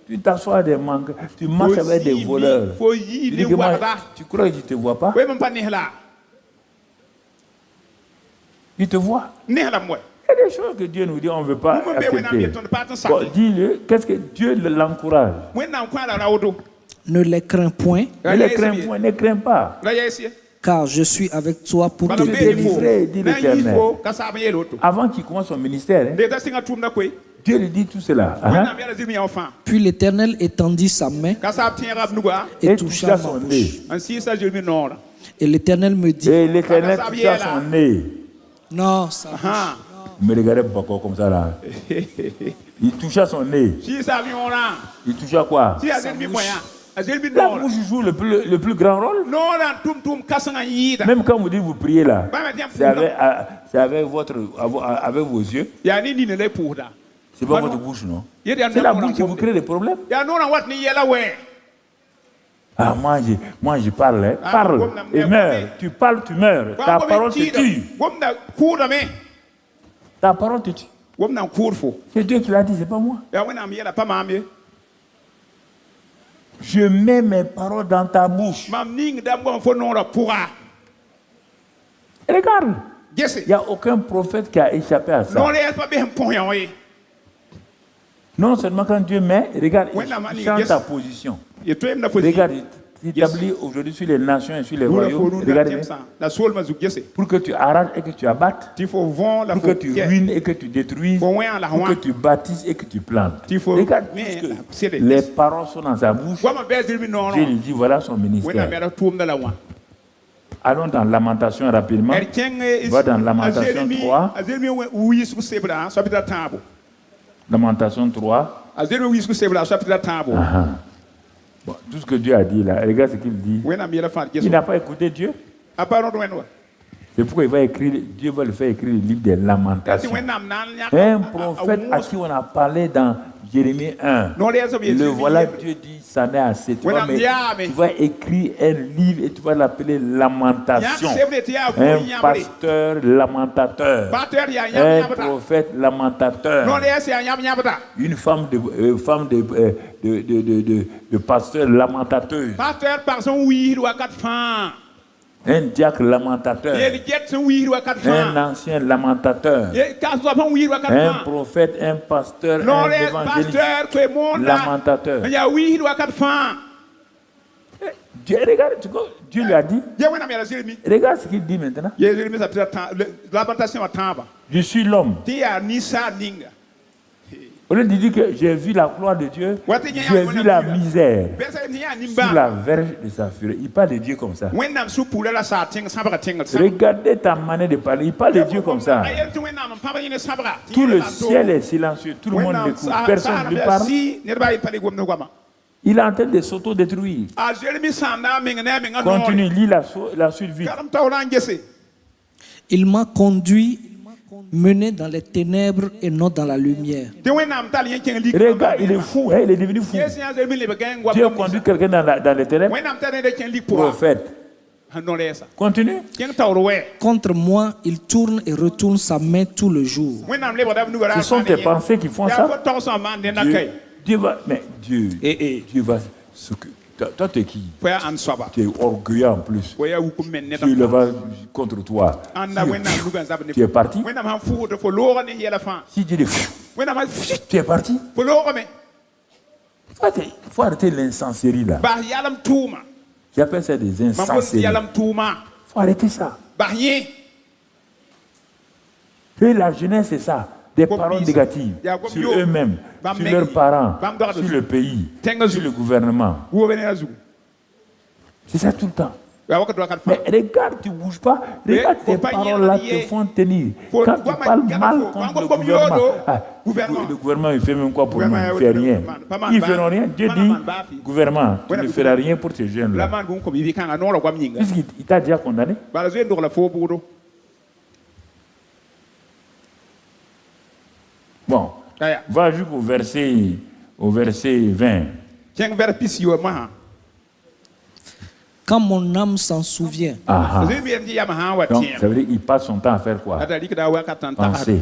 Tu t'assois des manques, tu marches avec des voleurs. Tu dis que moi, tu crois que je ne te vois pas? Il te voit. Il y a des choses que Dieu nous dit, on ne veut pas accepter. Bon, dis-le, qu'est-ce que Dieu l'encourage? Ne les crains point. Ne les crains point, ne crains pas. Car je suis avec toi pour te délivrer, dit l'Éternel. Avant qu'il commence son ministère, Dieu lui dit tout cela. Puis l'Éternel étendit sa main et toucha son nez. Et l'Éternel me dit, et l'Éternel toucha son nez. Non, ça me regardez beaucoup comme ça là. Il toucha son nez. Il toucha quoi? La bouche joue le plus grand rôle. Même quand vous dites vous priez là, c'est avec vos yeux. C'est pas votre bouche, non? C'est la bouche qui vous crée des problèmes. Ah, moi je parle, hein. Parle et meurs. Tu parles, tu meurs. Ta parole te tue. Ta parole te tue. C'est Dieu qui l'a dit, c'est pas moi. Je mets mes paroles dans ta bouche. Regarde. Il n'y a aucun prophète qui a échappé à ça. Non seulement quand Dieu met, regarde, il change ta position. Regarde, il établit aujourd'hui sur les nations et sur les royaumes. Regarde, pour que tu arraches et que tu abattes, pour que tu ruines et que tu détruises, pour que tu bâtisses et que tu plantes. Regarde, les paroles sont dans sa bouche. Dieu lui dit, voilà son ministère. Allons dans Lamentation rapidement. Va dans Lamentation 3. Lamentation 3. Bon, tout ce que Dieu a dit là, regarde ce qu'il dit. Il n'a pas écouté Dieu. C'est pourquoi il va écrire, Dieu va le faire écrire le livre des Lamentations. Un prophète à qui on a parlé dans Jérémie 1. Le voilà, Dieu dit, ça n'est assez. Tu vas écrire un livre et tu vas l'appeler Lamentation. Un pasteur lamentateur. Un prophète lamentateur. Une femme de pasteur lamentateur. Un diacre lamentateur. Un ancien lamentateur. Un prophète, un pasteur, un évangéliste lamentateur. Dieu, regarde, Dieu lui a dit. Regarde ce qu'il dit maintenant. Je suis l'homme. Au lieu de dire que j'ai vu la gloire de Dieu, j'ai vu la misère sous la verge de sa furie. Il parle de Dieu comme ça. Regardez ta manière de parler. Il parle de Dieu comme ça. Tout le ciel est silencieux. Tout le monde l'écoute. Personne ne lui parle. Il est en train de s'auto-détruire. Continue, lis la suite vite. Il m'a conduit, mené dans les ténèbres et non dans la lumière. Regarde, il est fou, hein, il est devenu fou. Dieu conduit quelqu'un dans les ténèbres. Prophète. Continue. Contre moi, il tourne et retourne sa main tout le jour. Ce sont tes pensées qui font ça. Dieu va, mais Dieu va s'occuper. Toi, tu es qui? Tu es orgueilleux en plus. Dieu le va contre toi. Tu es parti. Si Dieu est fou, tu es parti. Il faut arrêter l'incensérie là. J'appelle ça des incenséries. Il faut arrêter ça. Et la jeunesse, c'est ça. Des paroles négatives sur eux-mêmes, sur leurs parents, sur le pays, sur le gouvernement. C'est ça tout le temps. Mais regarde, tu ne bouges pas. Regarde, ces paroles-là te font tenir. Quand tu parles mal contre le gouvernement, le gouvernement, il fait même quoi pour nous? Il ne fait rien. Ils ne feront rien. Dieu dit, gouvernement, tu ne feras rien pour ces jeunes-là. Puisqu'il t'a déjà condamné. Bon, va jusqu'au verset 20. Quand mon âme s'en souvient. Donc, ça veut dire qu'il passe son temps à faire quoi? Penser.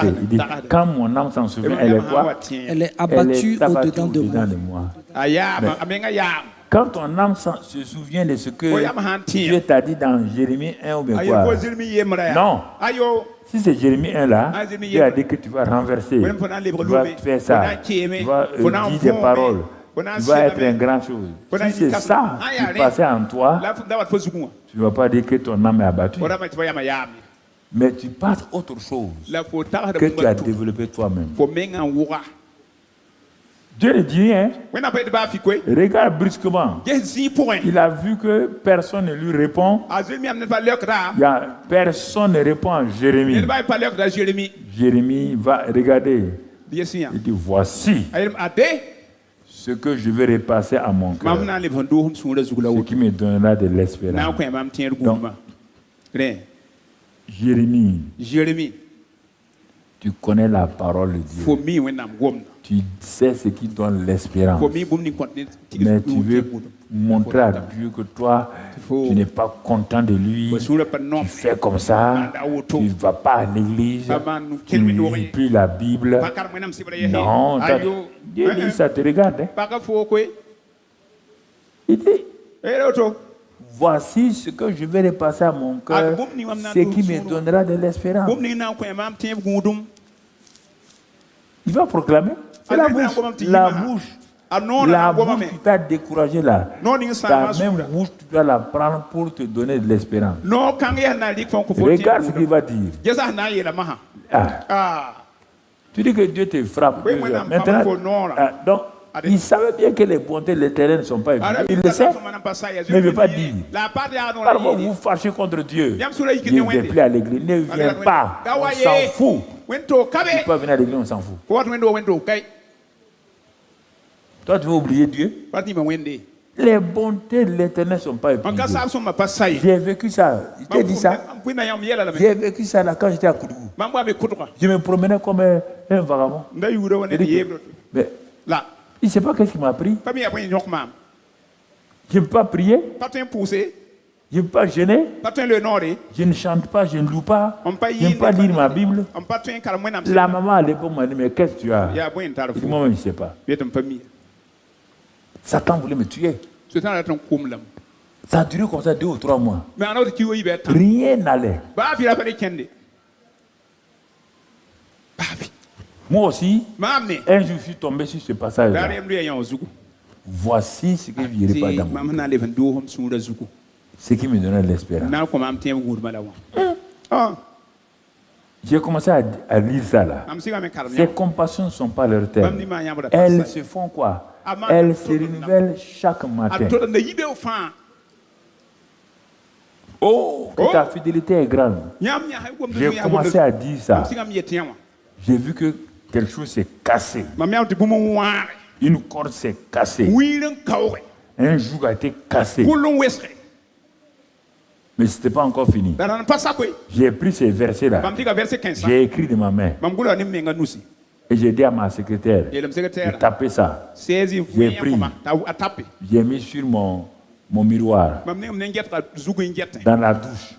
Il dit, quand mon âme s'en souvient, elle est quoi? Elle est abattue au-dedans de moi. Quand ton âme se souvient de ce que Dieu t'a dit dans Jérémie 1 ou bien quoi? Non. Si c'est Jérémie 1 là, Dieu a dit que tu vas renverser, tu vas faire ça, tu vas dire des paroles, tu vas être une grande chose. Si c'est ça qui passait en toi, tu ne vas pas dire que ton âme est abattue. Mais tu passes autre chose que tu as développé toi-même. Dieu ne dit rien. Regarde brusquement. Il a vu que personne ne lui répond. Personne ne répond à Jérémie. Jérémie va regarder. Il dit, voici ce que je vais repasser à mon cœur. Ce qui me donnera de l'espérance. Donc, Jérémie, tu connais la parole de Dieu. Tu sais ce qui donne l'espérance. Mais tu veux montrer à Dieu que toi, tu n'es pas content de lui. Tu fais comme ça. Tu ne vas pas à l'église. Tu ne lis plus la Bible. Non, Dieu dit ça te regarde. Il dit, voici ce que je vais repasser à mon cœur, ce qui me donnera de l'espérance. Il va proclamer. C'est la bouche. La bouche qui t'a découragé là. Ta même bouche, tu dois la prendre pour te donner de l'espérance. Regarde ce qu'il va dire. Tu dis que Dieu te frappe. Maintenant, donc, il savait bien que les bontés de l'Éternel ne sont pas évidentes. Il le sait, mais il ne veut pas dire. Parfois, vous fâchez contre Dieu. Il ne vient plus à l'église. Ne viens pas. On s'en fout. Tu peux venir à l'église, on s'en fout. Toi, tu veux oublier Dieu? Les bontés de l'Éternel ne sont pas épuisées. J'ai vécu ça. Je t'ai dit ça. J'ai vécu ça là quand j'étais à Koudou. Je me promenais comme un vagabond. Mais il ne sait pas qu'est-ce qui m'a pris. Je ne peux pas prier. Je ne peux pas gêner. Je ne chante pas, je ne loue pas. Je ne peux pas lire ma Bible. La maman à l'époque m'a dit, mais qu'est-ce que tu as? Moi-même, je ne sais pas. Satan voulait me tuer. Ça a duré comme ça 2 ou 3 mois. Rien n'allait. Moi aussi, un jour je suis tombé sur ce passage-là. Voici ce que je n'irai pas dans mon cœur. Ce qui me donnait l'espérance. J'ai commencé à lire ça là. Ces compassions ne sont pas leur terme. Elles se font quoi? Elles se renouvellent chaque matin. Oh, que ta fidélité est grande. J'ai commencé à dire ça. J'ai vu que quelque chose s'est cassé. Une corde s'est cassée. Un joug a été cassé. Mais ce n'était pas encore fini. J'ai pris ces versets-là. J'ai écrit de ma main. Et j'ai dit à ma secrétaire de taper ça. J'ai pris. J'ai mis sur mon miroir. Dans la douche.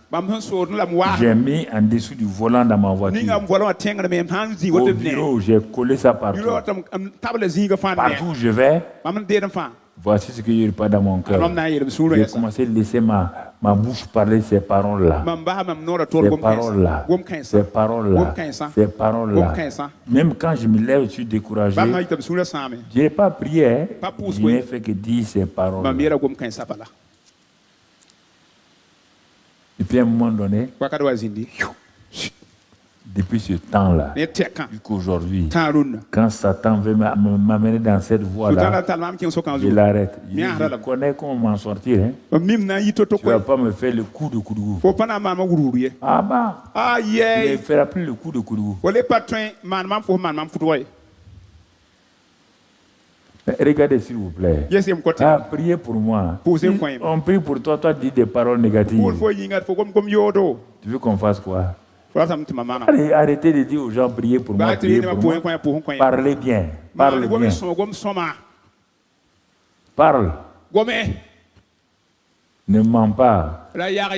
J'ai mis en dessous du volant dans ma voiture. Au bureau, j'ai collé ça partout. Partout où je vais. Voici ce que je n'ai pas dans mon cœur. J'ai commencé à laisser ma bouche parler ces paroles-là. Ces paroles-là. Ces paroles-là. Ces paroles-là. Même quand je me lève, je suis découragé. Je n'ai pas prié. Je n'ai fait que dire ces paroles. Et puis à un moment donné, depuis ce temps-là, jusqu'aujourd'hui, quand Satan veut m'amener dans cette voie-là, je l'arrête. Je connais comment m'en sortir. Hein. Tu ne vas pas me faire le coup de Koudou. Ah bah, il ne fera plus le coup de Koudou. Regardez s'il vous plaît. Ah, priez pour moi. Si on prie pour toi, toi dis des paroles négatives. Tu veux qu'on fasse quoi? Allez, arrêtez de dire aux gens priez pour moi, priez pour moi. Parlez bien. Parlez bien. Parle. Ne mens pas.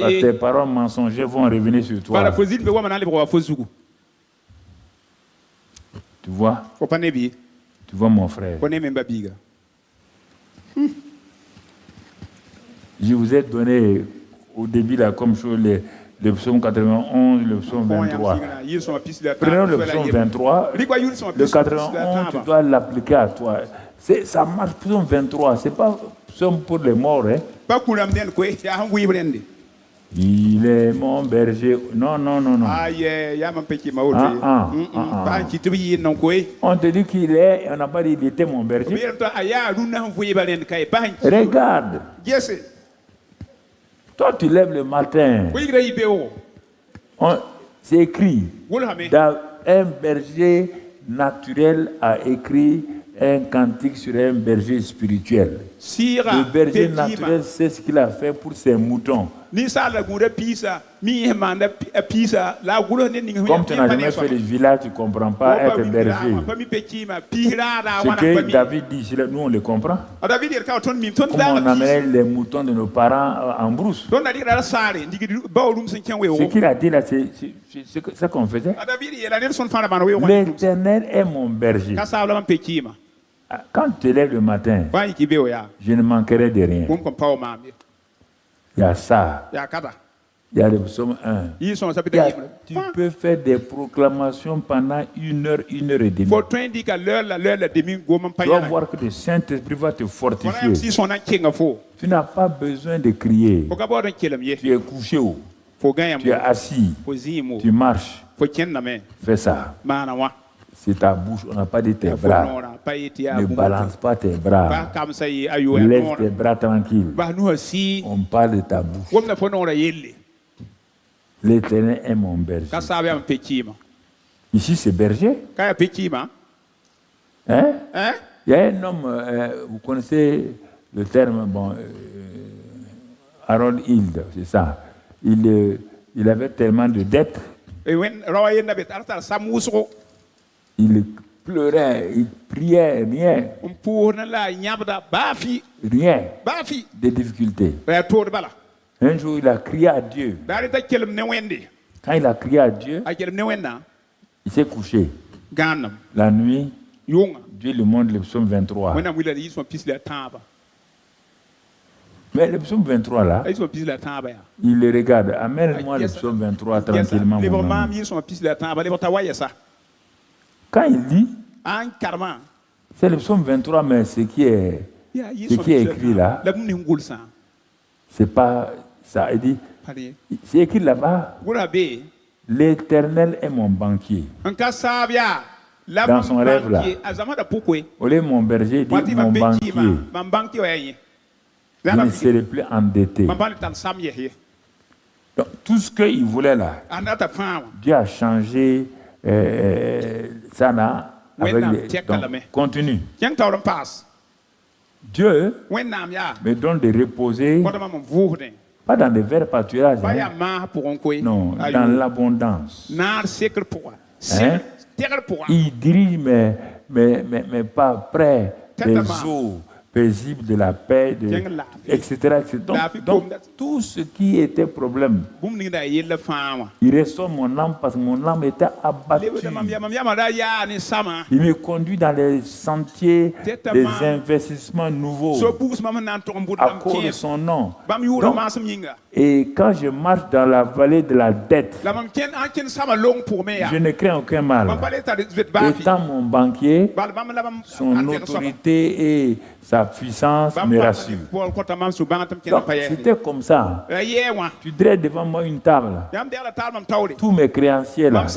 Tes paroles mensongères vont revenir sur toi. Tu vois? Tu vois mon frère. Je vous ai donné au début là comme chose le psaume 91, le psaume 23. Prenons le psaume 23. Le 91, tu dois l'appliquer à toi. Ça marche, psaume 23. Ce n'est pas psaume pour les morts. Hein. Il est mon berger. Non. On te dit qu'il est, on n'a pas dit qu'il était mon berger. Regarde. Toi, tu lèves le matin. C'est écrit. Un berger naturel a écrit un cantique sur un berger spirituel. Le berger naturel sait ce qu'il a fait pour ses moutons. Comme tu n'as jamais fait le village, tu ne comprends pas être berger. Ce que David dit, nous on le comprend. Comment on amène les moutons de nos parents en brousse. Ce qu'il a dit là, c'est ça qu'on faisait. L'Éternel est mon berger. Quand tu te lèves le matin, je ne manquerai de rien. Il y a ça. Il y a le psaume 1. Tu peux faire des proclamations pendant 1 heure, 1 heure et demie. Tu vas voir que le Saint-Esprit va te fortifier. Tu n'as pas besoin de crier. Tu es couché haut. Tu es assis. Tu marches. Fais ça. C'est ta bouche, on n'a pas dit tes bras. Ne balance pas tes bras. Laisse tes bras tranquilles. On parle de ta bouche. L'Éternel est mon berger. Ici, c'est berger. Hein? Il y a un homme, vous connaissez le terme, Harold Hild, c'est ça. Il avait tellement de dettes. Il pleurait, il priait, rien. Rien. Des difficultés. Un jour, il a crié à Dieu. Quand il a crié à Dieu, il s'est couché. La nuit, Dieu lui montre le psaume 23. Mais le psaume 23 là, il le regarde. Amène-moi le psaume 23 tranquillement. Quand il dit, c'est le psaume 23, mais ce qui est écrit là, c'est pas ça. Il dit, c'est écrit là-bas, l'Éternel est mon banquier. Dans son rêve là, au lieu de mon berger, il dit mon banquier. Il ne serait plus endetté. Donc, tout ce qu'il voulait là, Dieu a changé ça là. Donc, continue. Dieu me donne de reposer, pas dans des verts pâturages, non, dans l'abondance. Hein? Il dirige mes pas près des eaux paisibles de la paix, etc. Donc, tout ce qui était problème, il ressort mon âme parce que mon âme était abattue. Il me conduit dans les sentiers des investissements nouveaux à cause de son nom. Donc, et quand je marche dans la vallée de la dette, je ne crains aucun mal. Étant mon banquier, son autorité et sa puissance me rassure. C'était comme ça. Tu dresses devant moi une table. Tous mes créanciers là,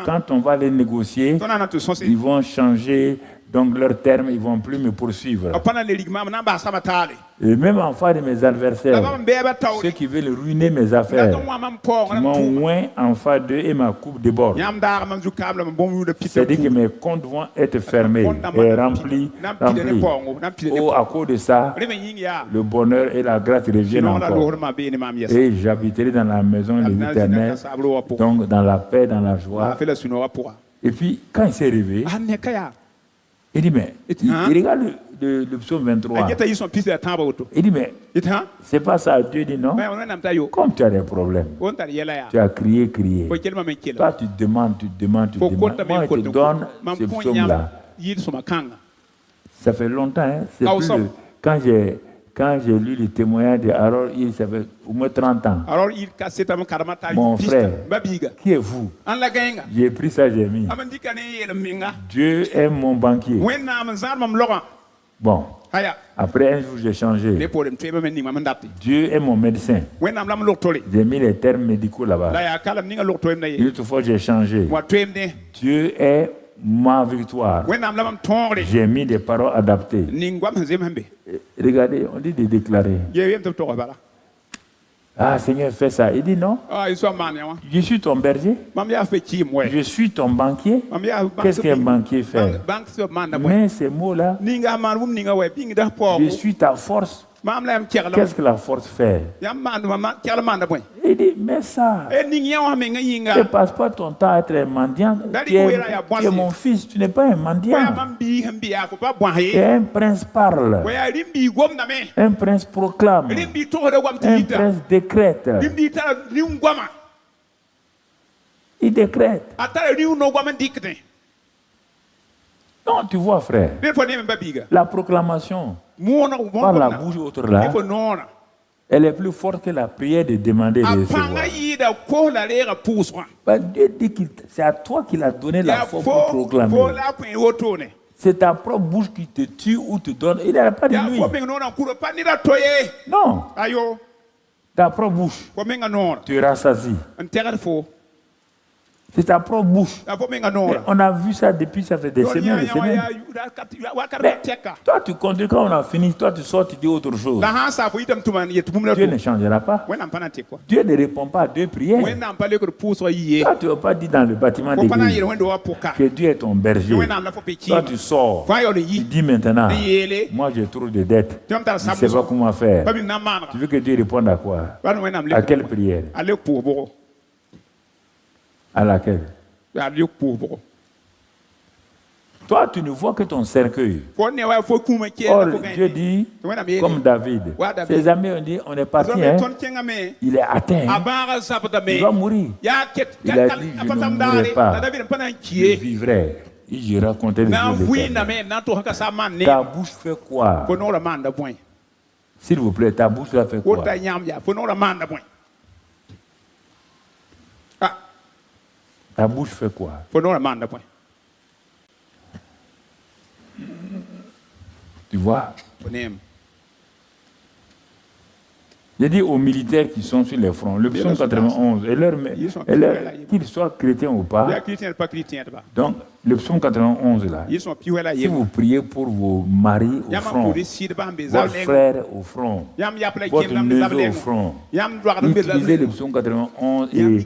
quand on va les négocier, ils vont changer donc leurs termes, ils ne vont plus me poursuivre. Et même en face de mes adversaires, ceux qui veulent ruiner mes affaires, mon oint en face d'eux et ma coupe déborde. C'est-à-dire que mes comptes vont être fermés et remplis. Oh, à cause de ça, le bonheur et la grâce reviennent encore. Et j'habiterai dans la maison de l'Éternel, donc dans la paix, dans la joie. Et puis, quand il s'est réveillé, il dit, mais il regarde le psaume 23. Il dit, mais c'est pas ça. Dieu dit non. Comme tu as des problèmes, tu as crié. Toi, tu demandes. Moi, je te donne ce psaume-là. Ça fait longtemps. Hein? C'est plus quand j'ai lu les témoignages d'Aaron, ça fait au moins 30 ans. Mon frère, qui est vous? J'ai pris ça, j'ai mis. Dieu est mon banquier. Bon, après un jour, j'ai changé. Dieu est mon médecin. J'ai mis les termes médicaux là-bas. Une autre fois, j'ai changé. Dieu est ma victoire. J'ai mis des paroles adaptées. Regardez, on dit de déclarer. Ah, Seigneur, fais ça. Il dit non. Je suis ton berger. Je suis ton banquier. Qu'est-ce qu'un banquier fait? Mais ces mots-là, je suis ta force. Qu'est-ce que la force fait? Il dit, mais ça, ne passe pas ton temps à être un mendiant. Tu es mon fils, tu n'es pas un mendiant. Et un prince parle. Un prince proclame. Un prince décrète. Il décrète. Non, tu vois, frère, la proclamation par la bouche autre là, elle est plus forte que la prière de demander de recevoir. Dieu dit que c'est à toi qu'il a donné la force pour proclamer. C'est ta propre bouche qui te tue ou te donne. Il n'a pas de lui. Non. Ta propre bouche te rassasie. C'est ta propre bouche. On a vu ça depuis, ça fait des semaines et semaines. Mais toi, tu conduis, quand on a fini, toi, tu sors, tu dis autre chose. Dieu ne changera pas. Dieu ne répond pas à deux prières. Toi, tu ne vas pas dire dans le bâtiment d'église que Dieu est ton berger. Toi, tu sors. Tu dis maintenant, moi, j'ai trop de dettes. Je ne sais pas comment faire. Tu veux que Dieu réponde à quoi? À quelle prière? À laquelle? Toi, tu ne vois que ton cercueil. Or, Dieu dit, comme David, ses amis ont dit, on est parti, hein? Il est atteint. Il va mourir. Il a dit, je ne mourrai pas. Je vivrai. Je racontais les jours de ta bouche fait quoi? S'il vous plaît, ta bouche là fait quoi? Ta bouche fait quoi? Tu vois? J'ai dit aux militaires qui sont sur les fronts, le psaume 91, qu'ils soient chrétiens ou pas, donc le psaume 91 là, si vous priez pour vos maris au front, vos frères au front, votre neveu au front, utilisez le psaume 91 et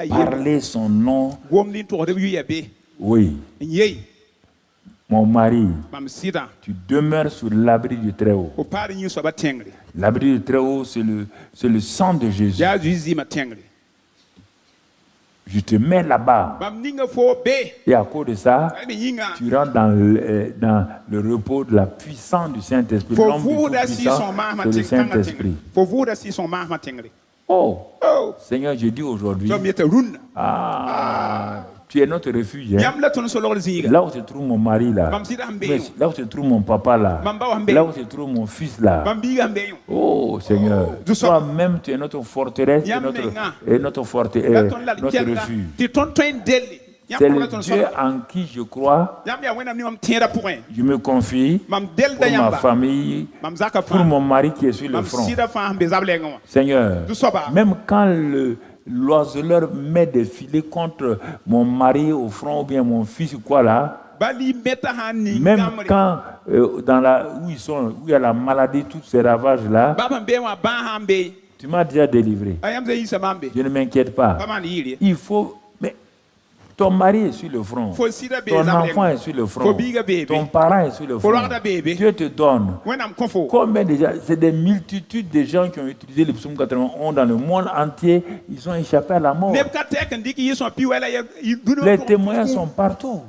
parlez son nom. Oui. Mon mari, tu demeures sous l'abri du Très-Haut. L'abri du Très-Haut, c'est le sang de Jésus. Je te mets là-bas. Et à cause de ça, tu rentres dans le repos de la puissance du Saint-Esprit. L'homme puissant, c'est le Saint-Esprit. Oh, Seigneur, je dis aujourd'hui, tu es notre refuge. Hein? Là où se trouve mon mari, là où se trouve mon papa, là où se trouve mon fils, là. Oh Seigneur, toi-même tu es notre forteresse et notre refuge. C'est le Dieu en qui je crois. Je me confie pour ma famille, pour mon mari qui est sur le front. Seigneur, même quand l'oiseleur met des filets contre mon mari au front ou bien mon fils ou quoi là, même quand où il y a la maladie, tous ces ravages là, tu m'as déjà délivré. Je ne m'inquiète pas. Il faut... Ton mari est sur le front, ton enfant est sur le front, ton parent est sur le front. Dieu te donne. Combien déjà? C'est des multitudes de gens qui ont utilisé le psaume 91 dans le monde entier. Ils ont échappé à la mort. Les témoignages sont partout.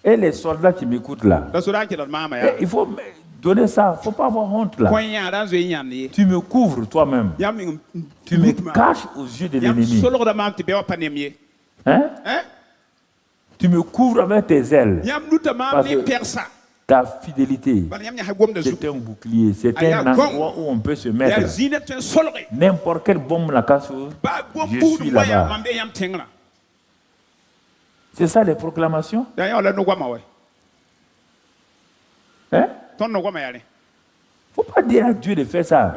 Et les soldats qui m'écoutent là, il faut donner ça. Il ne faut pas avoir honte là. Tu me couvres toi-même. Tu me caches aux yeux de l'ennemi. Hein? Tu me couvres avec tes ailes. Parce que ta fidélité, c'est un bouclier. C'est un endroit où on peut se mettre. N'importe quelle bombe la casse, je suis là-bas. C'est ça les proclamations? Hein? Il ne faut pas dire à Dieu de faire ça.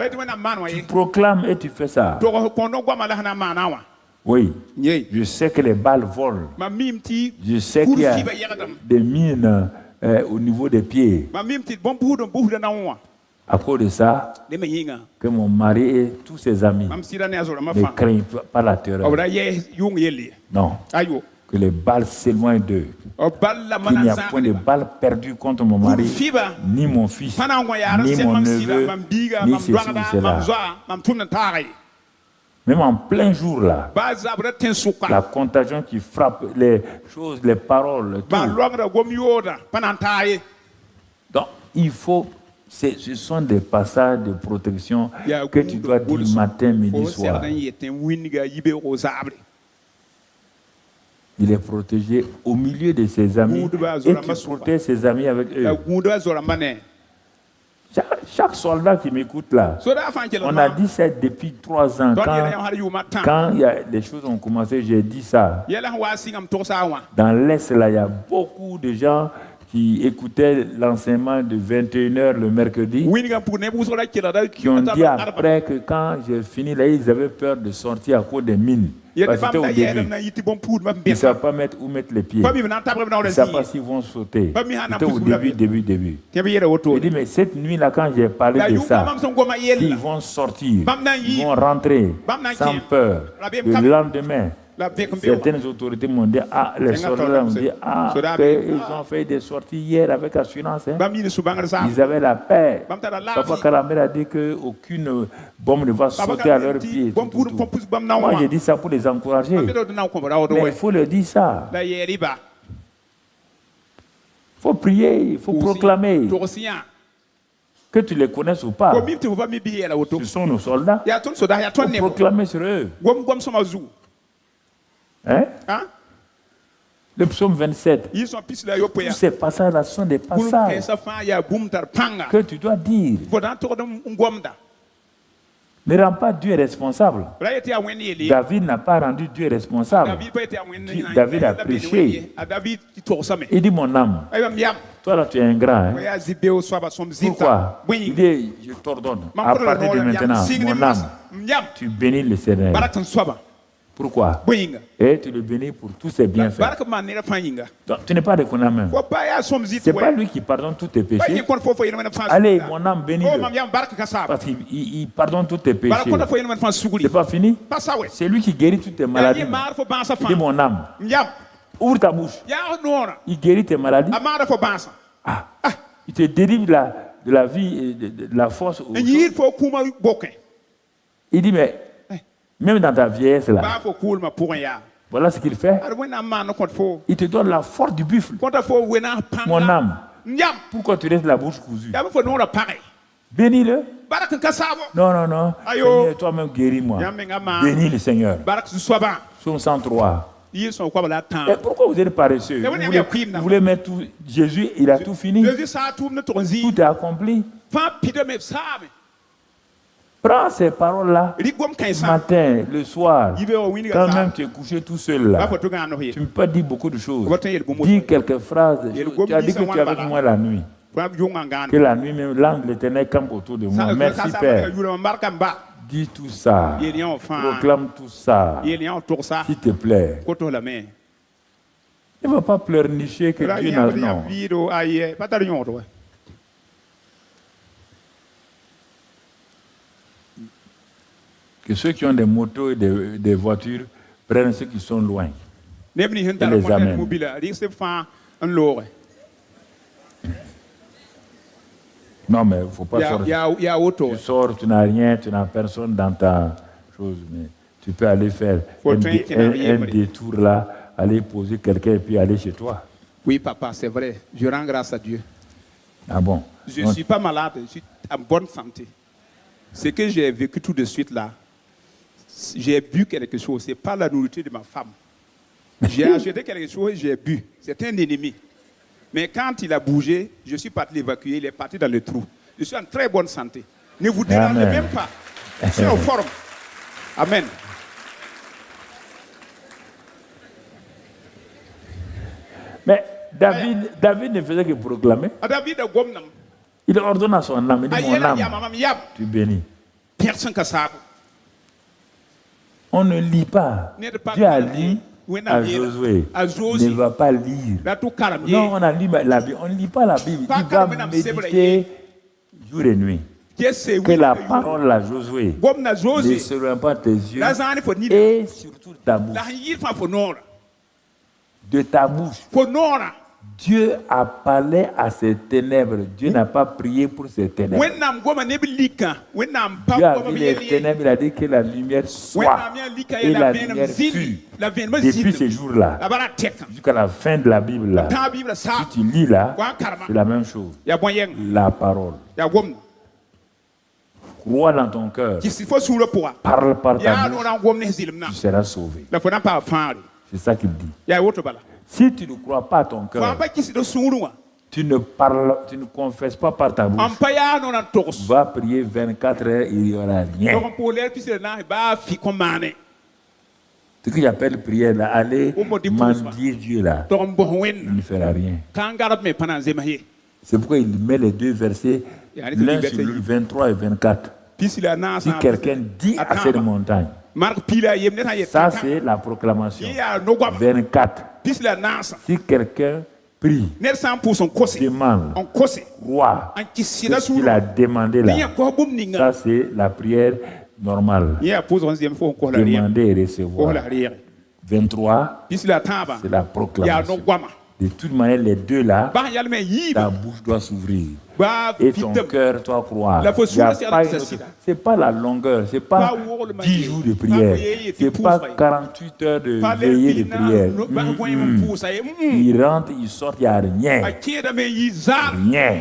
Tu proclames et tu fais ça. Oui. Je sais que les balles volent. Je sais qu'il y a des mines au niveau des pieds. À cause de ça, que mon mari et tous ses amis ne craignent pas la terreur. Non. Que les balles s'éloignent d'eux. Qu'il n'y a point de balles perdues contre mon mari, ni mon fils, ni mon neveu, ni ceci ni cela. Même en plein jour là, la contagion qui frappe les choses, les paroles, tout. Donc il faut, ce sont des passages de protection que tu dois dire matin, midi, soir. Il est protégé au milieu de ses amis et tu protèges ses amis avec eux. Chaque soldat qui m'écoute là, on a dit ça depuis 3 ans. Quand il y a des choses ont commencé, j'ai dit ça. Dans l'Est, là, il y a beaucoup de gens qui écoutaient l'enseignement de 21h le mercredi, qui ont dit après que quand j'ai fini là, ils avaient peur de sortir à cause des mines. Parce que c'était au début. Ils ne savent pas où mettre les pieds. Ils ne savent pas s'ils vont sauter. C'était au début. Je dis, mais cette nuit-là, quand j'ai parlé de ça, ils vont sortir, ils vont rentrer sans peur. Le lendemain, certaines autorités m'ont dit, les soldats m'ont dit, ils ont fait des sorties hier avec assurance. Hein. Ils avaient la paix. Papa Karamel a dit qu'aucune bombe ne va sauter à leurs pieds. Tout. Moi, j'ai dit ça pour les encourager. Mais il faut leur dire ça. Il faut prier, il faut proclamer. Que tu les connaisses ou pas. Ce sont nos soldats. Il faut proclamer sur eux. Hein? Le psaume 27. Tous ces passages-là sont des passages que tu dois dire. Ne rends pas Dieu responsable. David n'a pas rendu Dieu responsable. David a péché. Il dit, mon âme, toi là tu es ingrat. Hein? Pourquoi? Il dit, je t'ordonne, à partir de maintenant, mon âme, tu bénis le Seigneur. Pourquoi? Et tu le bénis pour tous ses bienfaits. Donc, tu n'es pas de condamné. Ce n'est pas lui qui pardonne tous tes péchés. Allez, mon âme, bénis-le. Parce qu'il pardonne tous tes péchés. C'est pas fini? C'est lui qui guérit toutes tes maladies. Il dit, mon âme, ouvre ta bouche. Il guérit tes maladies. Ah. Il te délivre de la vie et de la force. Il dit, mais même dans ta vieillesse là, voilà ce qu'il fait. Il te donne la force du buffle. Mon âme, pourquoi tu laisses la bouche cousue? Bénis-le. Non, non. Seigneur, toi-même guéris-moi. Bénis le Seigneur. Psaume 103. Et pourquoi vous êtes paresseux? Vous voulez mettre tout. Jésus, il a tout fini. Tout est accompli. Prends ces paroles-là, le matin, le soir, quand même tu es couché tout seul là. Tu ne peux pas dire beaucoup de choses. Dis quelques phrases. Tu as dit que tu es avec moi la nuit. Que la nuit même, l'ange de l'Éternel campe autour de moi. Merci Père. Dis tout ça. Proclame tout ça. S'il te plaît. Ne va pas pleurnicher que Dieu n'a pas. Non. Que ceux qui ont des motos et des voitures prennent ceux qui sont loin. Et les amènent. Non, mais il ne faut pas sortir. Tu sors, tu n'as rien, tu n'as personne dans ta chose. Mais tu peux aller faire un détour là, aller poser quelqu'un et puis aller chez toi. Oui, papa, c'est vrai. Je rends grâce à Dieu. Ah bon? Je ne suis pas malade, je suis en bonne santé. Ce que j'ai vécu tout de suite là, j'ai bu quelque chose, ce n'est pas la nourriture de ma femme. J'ai acheté quelque chose et j'ai bu. C'est un ennemi. Mais quand il a bougé, je suis parti l'évacuer, il est parti dans le trou. Je suis en très bonne santé. Ne vous dérangez même pas. Je suis en forme. Amen. Mais David ne faisait que proclamer. Il ordonne à son âme, il dit, mon âme, tu bénis. On ne lit pas. Dieu a dit à Josué, ne va pas lire. Non, on a lu la Bible. On ne lit pas la Bible. Il va méditer jour et nuit. Que la parole à Josué ne se loin pas tes yeux et surtout ta bouche. De ta bouche. Dieu a parlé à ces ténèbres. Dieu n'a pas prié pour ces ténèbres. Dieu a vu les ténèbres, il a dit que la lumière soit. Et la lumière fut. Depuis ces jours-là, jusqu'à la fin de la Bible, là, si tu lis là, c'est la même chose. La parole. Crois dans ton cœur. Parle par ta bouche. Tu seras sauvé. C'est ça qu'il dit. Si tu ne crois pas à ton cœur, tu ne parles, tu ne confesses pas par ta bouche, va prier 24 heures, il n'y aura rien. Ce que j'appelle prière, là, aller mendier Dieu là, il ne fera rien. C'est pourquoi il met les deux versets, l'un sur Luc 23 et 24. Si quelqu'un dit à cette montagne, ça c'est la proclamation. 24. Si quelqu'un prie, demande, croit, ce qu'il a demandé là, ça c'est la prière normale. Demander et recevoir. 23, c'est la proclamation. De toute manière, les deux là, ta bouche doit s'ouvrir. Et ton cœur doit croire. C'est pas la longueur, c'est pas 10 jours de prière, c'est pas 48 heures de veillée de prière. Il rentre, il sort, il n'y a rien. Rien.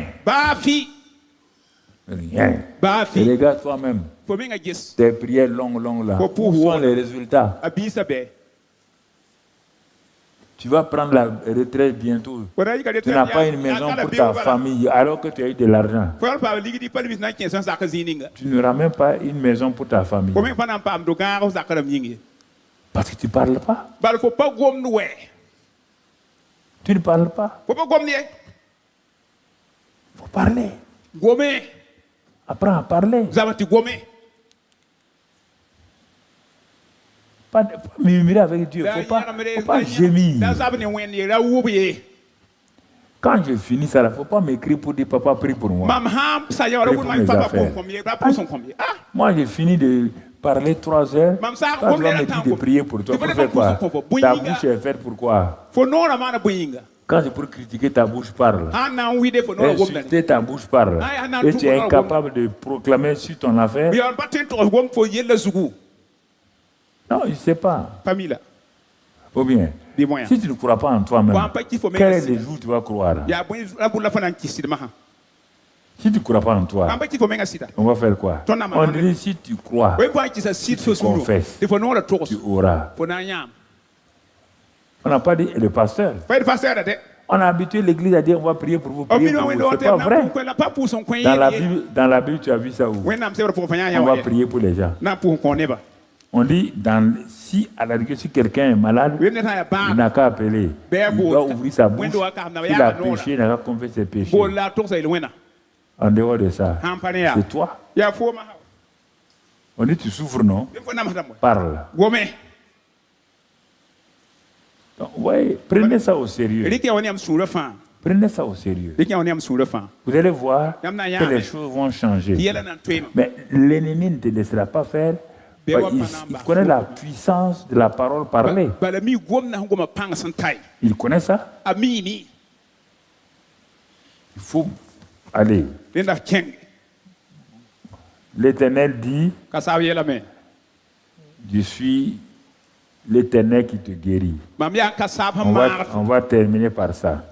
Rien. Et regarde toi-même. Tes prières longues là. Où sont les résultats? Tu vas prendre la retraite bientôt. Tu n'as pas une maison pour ta famille alors que tu as eu de l'argent. Tu n'auras même pas une maison pour ta famille. Parce que tu ne parles pas. Tu ne parles pas. Il faut parler. Apprends à parler. Pas murmurer avec Dieu. Il ne faut pas gémir. Quand je finis ça, il ne faut pas m'écrire pour dire papa, prie pour moi. Prie pour mes affaires. Moi, j'ai fini de parler 3 heures. Toi, tu vas me dire de prier pour toi. Pour faire quoi? Ta bouche est faite pour quoi? Quand c'est pour critiquer, ta bouche parle. Insulter, ta bouche parle. Et tu es incapable de proclamer sur ton affaire. Non, je ne sais pas. Ou bien, si tu ne crois pas en toi-même, quel est le jour où tu vas croire? Si tu ne crois pas en toi, on va faire quoi? On dit si tu crois, si tu confesses, tu auras. On n'a pas dit le pasteur. On a habitué l'église à dire on va prier pour vous, prier pour vous. C'est pas vrai. Dans la Bible, tu as vu ça où? On va prier pour les gens. On dit, si à la rigueur, si quelqu'un est malade, il n'a qu'à appeler. Il doit ouvrir sa bouche. Il a péché, il n'a qu'à confesser ses péchés. En dehors de ça, c'est toi. On dit, tu souffres, non? Parle. Donc, ouais, prenez ça au sérieux. Prenez ça au sérieux. Vous allez voir que les choses vont changer. Mais l'ennemi ne te laissera pas faire. Il connaît la puissance de la parole parlée. Il connaît ça. Il faut aller. L'Éternel dit, je suis l'Éternel qui te guérit. On va terminer par ça.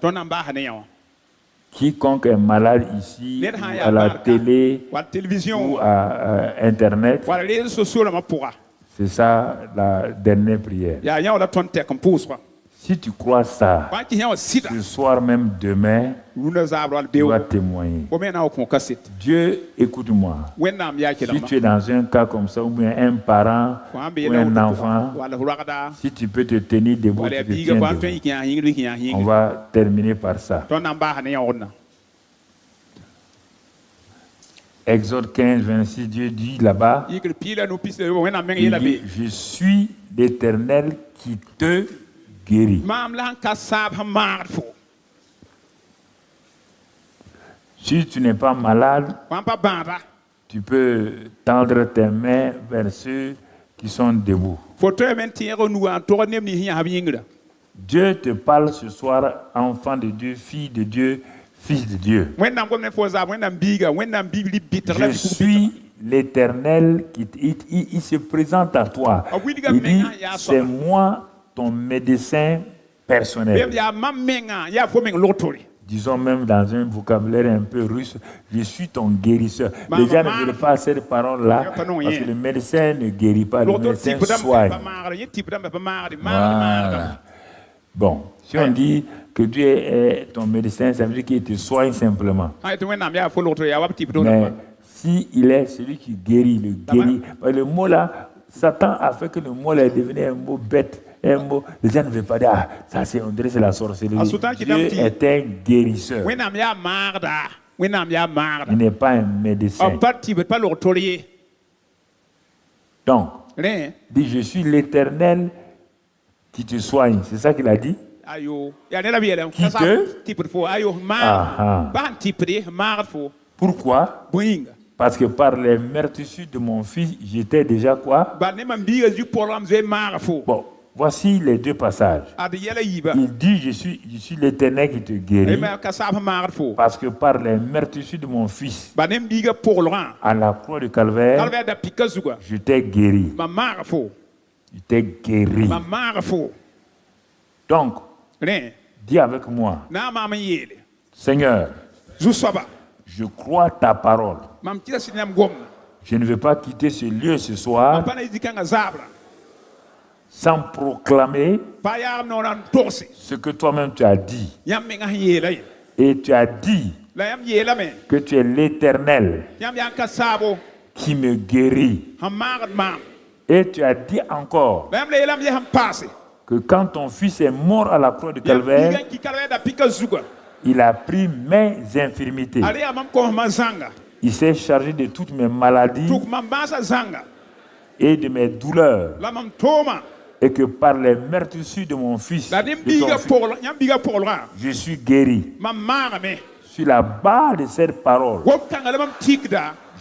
Quiconque est malade ici, ou à la télé, ou à Internet, c'est ça la dernière prière. Si tu crois ça, ce soir même demain, tu vas témoigner. Dieu, écoute-moi. Si tu es dans un cas comme ça, ou bien un parent, ou un enfant, si tu peux te tenir debout, tu te tiens debout. On va terminer par ça. Exode 15, 26, Dieu dit là-bas, il dit, je suis l'Éternel qui te guérit. Si tu n'es pas malade, tu peux tendre tes mains vers ceux qui sont debout. Dieu te parle ce soir, enfant de Dieu, fille de Dieu, fils de Dieu. Je suis l'Éternel il se présente à toi. Il dit, c'est moi ton médecin personnel. Disons même dans un vocabulaire un peu russe, je suis ton guérisseur. Les gens ne veulent pas cette parole-là parce que le médecin ne guérit pas, le médecin soigne. Voilà. Bon, si on dit que Dieu est ton médecin, ça veut dire qu'il te soigne simplement. Mais s'il est celui qui guérit, le mot là, Satan a fait que le mot là est devenu un mot bête. Un mot, les gens ne veulent pas dire, ça c'est, on dirait c'est la sorcellerie. Dieu est un guérisseur. Il n'est pas un médecin. Donc, dit, je suis l'Éternel qui te soigne. C'est ça qu'il a dit? Qui te? Pourquoi? Parce que par les meurtrissures de mon fils, j'étais déjà quoi? Bon, voici les deux passages. Il dit, je suis l'Éternel qui te guérit. Parce que par les meurtrissures de mon fils, à la croix du Calvaire, je t'ai guéri. Je t'ai guéri. Donc, dis avec moi, Seigneur, je crois ta parole. Je ne veux pas quitter ce lieu ce soir sans proclamer ce que toi-même tu as dit. Et tu as dit que tu es l'Éternel qui me guérit. Et tu as dit encore que quand ton fils est mort à la croix de Calvaire, il a pris mes infirmités. Il s'est chargé de toutes mes maladies et de mes douleurs. Et que par les meurtrissures de mon fils, je suis guéri. Sur la base de cette parole,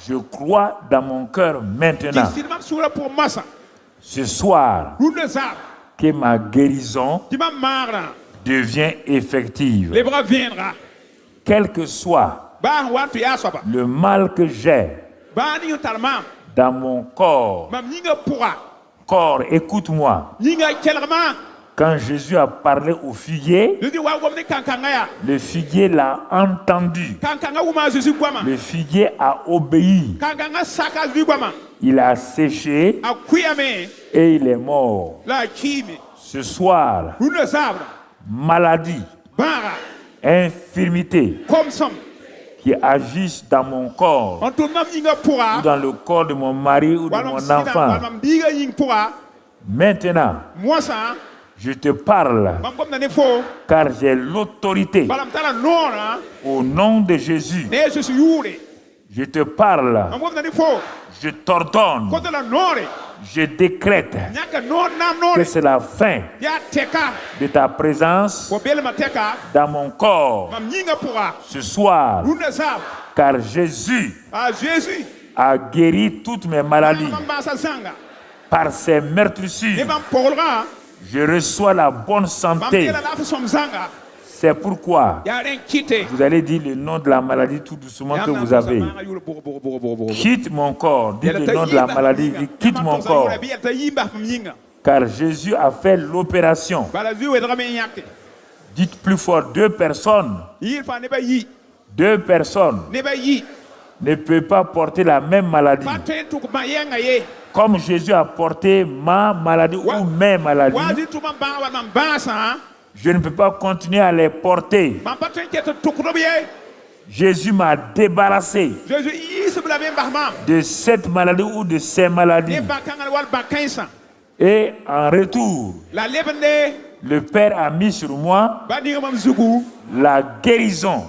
je crois dans mon cœur maintenant, ce soir, que ma guérison devient effective. Quel que soit le mal que j'ai dans mon corps, écoute-moi. Quand Jésus a parlé au figuier, le figuier l'a entendu. Le figuier a obéi. Il a séché et il est mort. Ce soir, maladie, infirmité qui agissent dans mon corps ou dans le corps de mon mari ou de mon enfant. Maintenant, je te parle car j'ai l'autorité au nom de Jésus. Je te parle, je t'ordonne, je décrète que c'est la fin de ta présence dans mon corps ce soir, car Jésus a guéri toutes mes maladies. Par ses meurtrissures, je reçois la bonne santé. C'est pourquoi vous allez dire le nom de la maladie tout doucement que vous avez. Quitte mon corps. Dites le nom de la maladie. Quitte mon corps. Car Jésus a fait l'opération. Dites plus fort, 2 personnes. 2 personnes ne peuvent pas porter la même maladie. Comme Jésus a porté ma maladie ou mes maladies, je ne peux pas continuer à les porter. Jésus m'a débarrassé de cette maladie ou de ces maladies. Et en retour, le Père a mis sur moi la guérison,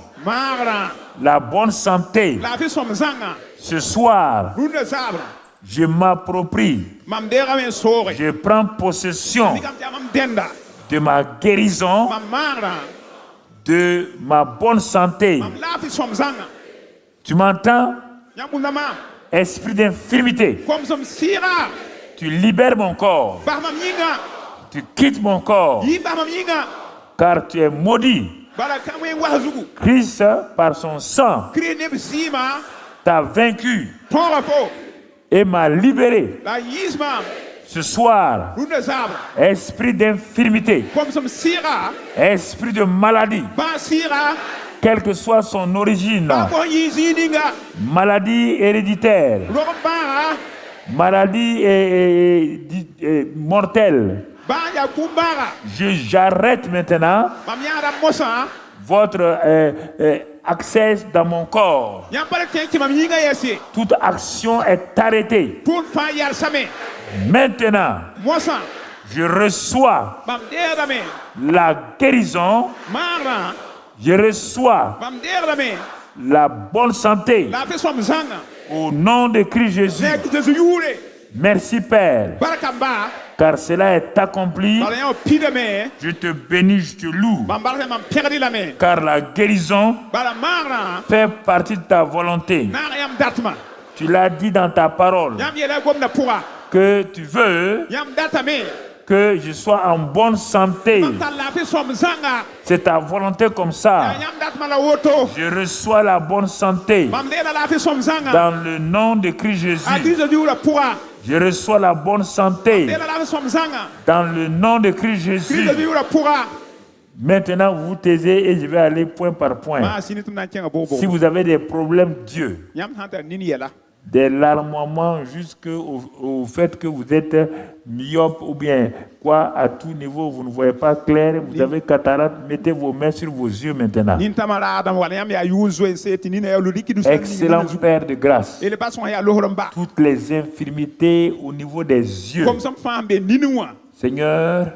la bonne santé. Ce soir, je m'approprie, je prends possession de ma guérison, de ma bonne santé. Tu m'entends? Esprit d'infirmité, tu libères mon corps, tu quittes mon corps, car tu es maudit. Christ, par son sang, t'a vaincu et m'a libéré. Ce soir, esprit d'infirmité, esprit de maladie, quelle que soit son origine, maladie héréditaire, maladie mortelle, j'arrête maintenant votre accès dans mon corps. Toute action est arrêtée. Maintenant, je reçois la guérison, je reçois la bonne santé au nom de Christ Jésus. Merci Père, car cela est accompli. Je te bénis, je te loue, car la guérison fait partie de ta volonté. Tu l'as dit dans ta parole que tu veux que je sois en bonne santé. C'est ta volonté comme ça. Je reçois la bonne santé dans le nom de Christ Jésus. Je reçois la bonne santé dans le nom de Christ Jésus. Maintenant, vous vous taisez et je vais aller point par point. Si vous avez des problèmes, Dieu, des larmoiements jusqu'au fait que vous êtes myope ou bien quoi, à tout niveau, vous ne voyez pas clair, vous avez cataracte, mettez vos mains sur vos yeux maintenant. Excellent Père de grâce, toutes les infirmités au niveau des yeux, Seigneur,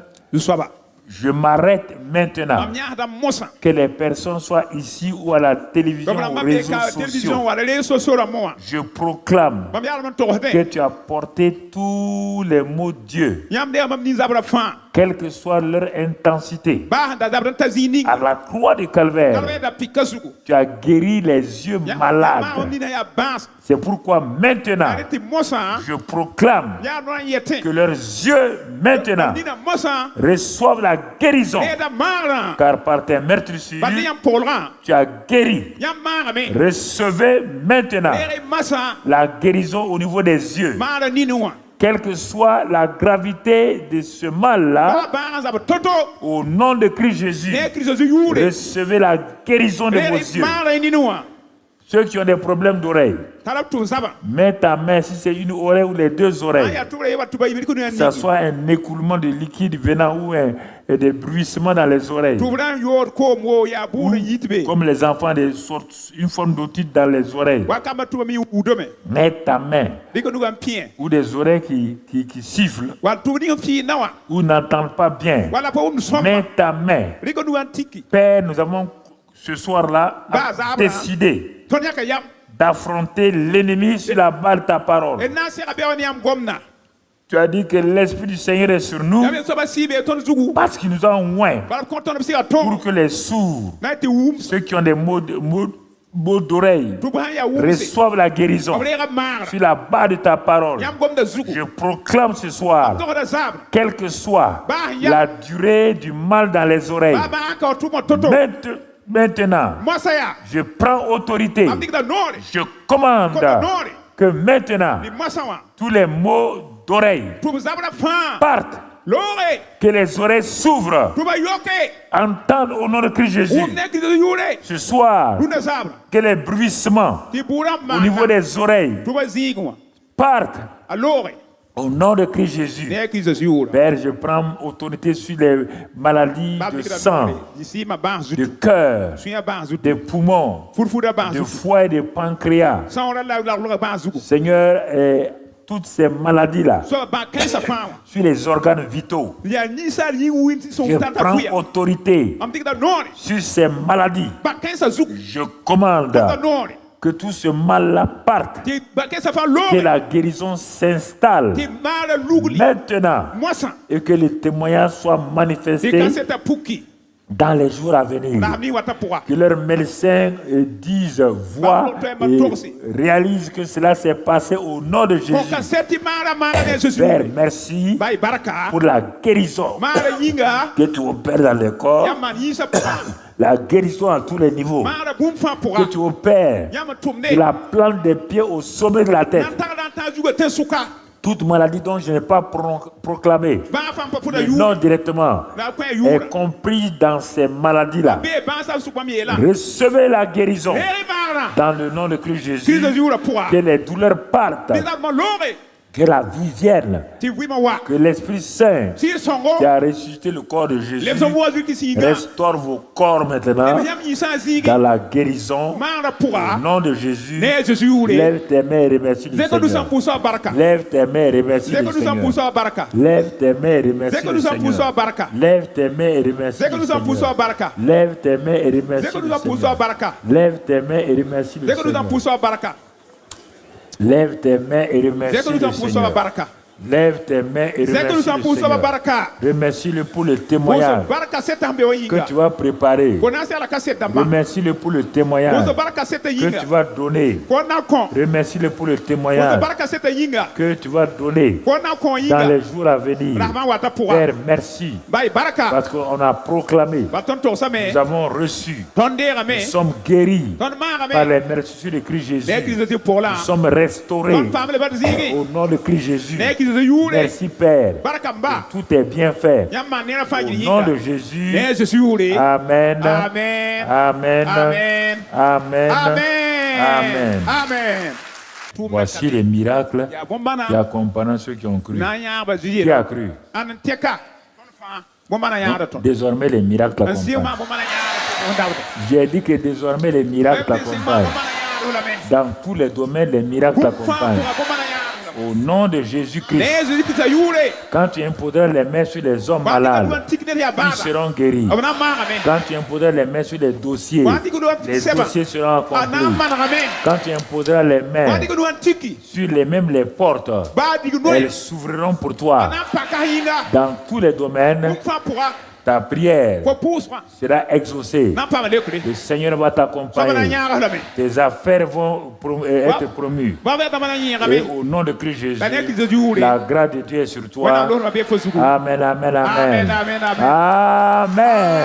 je m'arrête maintenant. Que les personnes soient ici ou à la télévision ou aux réseaux sociaux. Je proclame que tu as porté tous les maux de Dieu, quelle que soit leur intensité. À la croix du Calvaire, tu as guéri les yeux malades. C'est pourquoi maintenant, je proclame que leurs yeux maintenant reçoivent la guérison. Car par tes meurtrissures, tu as guéri. Recevez maintenant la guérison au niveau des yeux. Quelle que soit la gravité de ce mal-là, au nom de Christ Jésus, recevez la guérison de vos yeux. Ceux qui ont des problèmes d'oreille, mets ta main, si c'est une oreille ou les deux oreilles, que ce soit un écoulement de liquide venant ou des bruissements dans les oreilles, comme les enfants, une forme d'otite dans les oreilles. Mets ta main, ou des oreilles qui sifflent, ou n'entendent pas bien. Mets ta main. Père, nous avons ce soir-là décidé d'affronter l'ennemi sur la base de ta parole. Tu as dit que l'Esprit du Seigneur est sur nous parce qu'il nous a oint pour que les sourds, ceux qui ont des maux d'oreille, reçoivent la guérison sur la base de ta parole. Je proclame ce soir, quelle que soit la durée du mal dans les oreilles, maintenant, je prends autorité. Je commande que maintenant, tous les maux d'oreille partent. Que les oreilles s'ouvrent. Entendre au nom de Christ Jésus. Ce soir, que les bruissements au niveau des oreilles partent. Au nom de Christ Jésus, Père, je prends autorité sur les maladies de sang, de cœur, de poumons, de foie et de pancréas. Seigneur, toutes ces maladies-là, sur les organes vitaux, je prends autorité sur ces maladies. Je commande que tout ce mal-là parte, que la guérison s'installe maintenant et que les témoignages soient manifestés dans les jours à venir. Que leurs médecins disent, voient et réalisent que cela s'est passé au nom de Jésus. Père, merci pour la guérison que tu opères dans les corps. La guérison à tous les niveaux que tu opères de la plante des pieds au sommet de la tête. Toute maladie dont je n'ai pas proclamé non directement est comprise dans ces maladies-là. Recevez la guérison dans le nom de Christ Jésus. Que les douleurs partent. Que la vie vienne, que l'Esprit Saint qui a ressuscité le corps de Jésus restaure vos corps maintenant dans la guérison. Au nom de Jésus, lève tes mains et remercie le Seigneur. Lève tes mains et remercie le Seigneur. Lève tes mains et remercie le Seigneur. Lève tes mains et remercie le Seigneur. Lève tes mains et remercie le Seigneur. Lève tes mains et remercie le Seigneur. Lève tes mains et remercie le Seigneur. Lève tes mains et remercie le Seigneur. Remercie-le pour le témoignage que tu vas préparer. Remercie-le pour le témoignage que tu vas donner. Remercie-le pour le témoignage que tu vas donner dans les jours à venir. Père, merci parce qu'on a proclamé, nous avons reçu, nous sommes guéris par les meurtrissures de Christ Jésus. Nous sommes restaurés au nom de Christ Jésus. Merci Père. Tout est bien fait. Au nom de Jésus. Amen. Amen. Amen. Amen. Amen. Amen. Voici les miracles qui accompagnent ceux qui ont cru. Qui a cru? Donc, désormais, les miracles accompagnent. J'ai dit que désormais, les miracles accompagnent. Dans tous les domaines, les miracles accompagnent. Au nom de Jésus-Christ, quand tu imposeras les mains sur les hommes malades, ils seront guéris. Quand tu imposeras les mains sur les dossiers seront accomplis. Quand tu imposeras les mains sur même les portes, elles s'ouvriront pour toi. Dans tous les domaines, ta prière sera exaucée. Le Seigneur va t'accompagner. Tes affaires vont être promues. Et au nom de Christ Jésus, la grâce de Dieu est sur toi. Amen, amen, amen. Amen.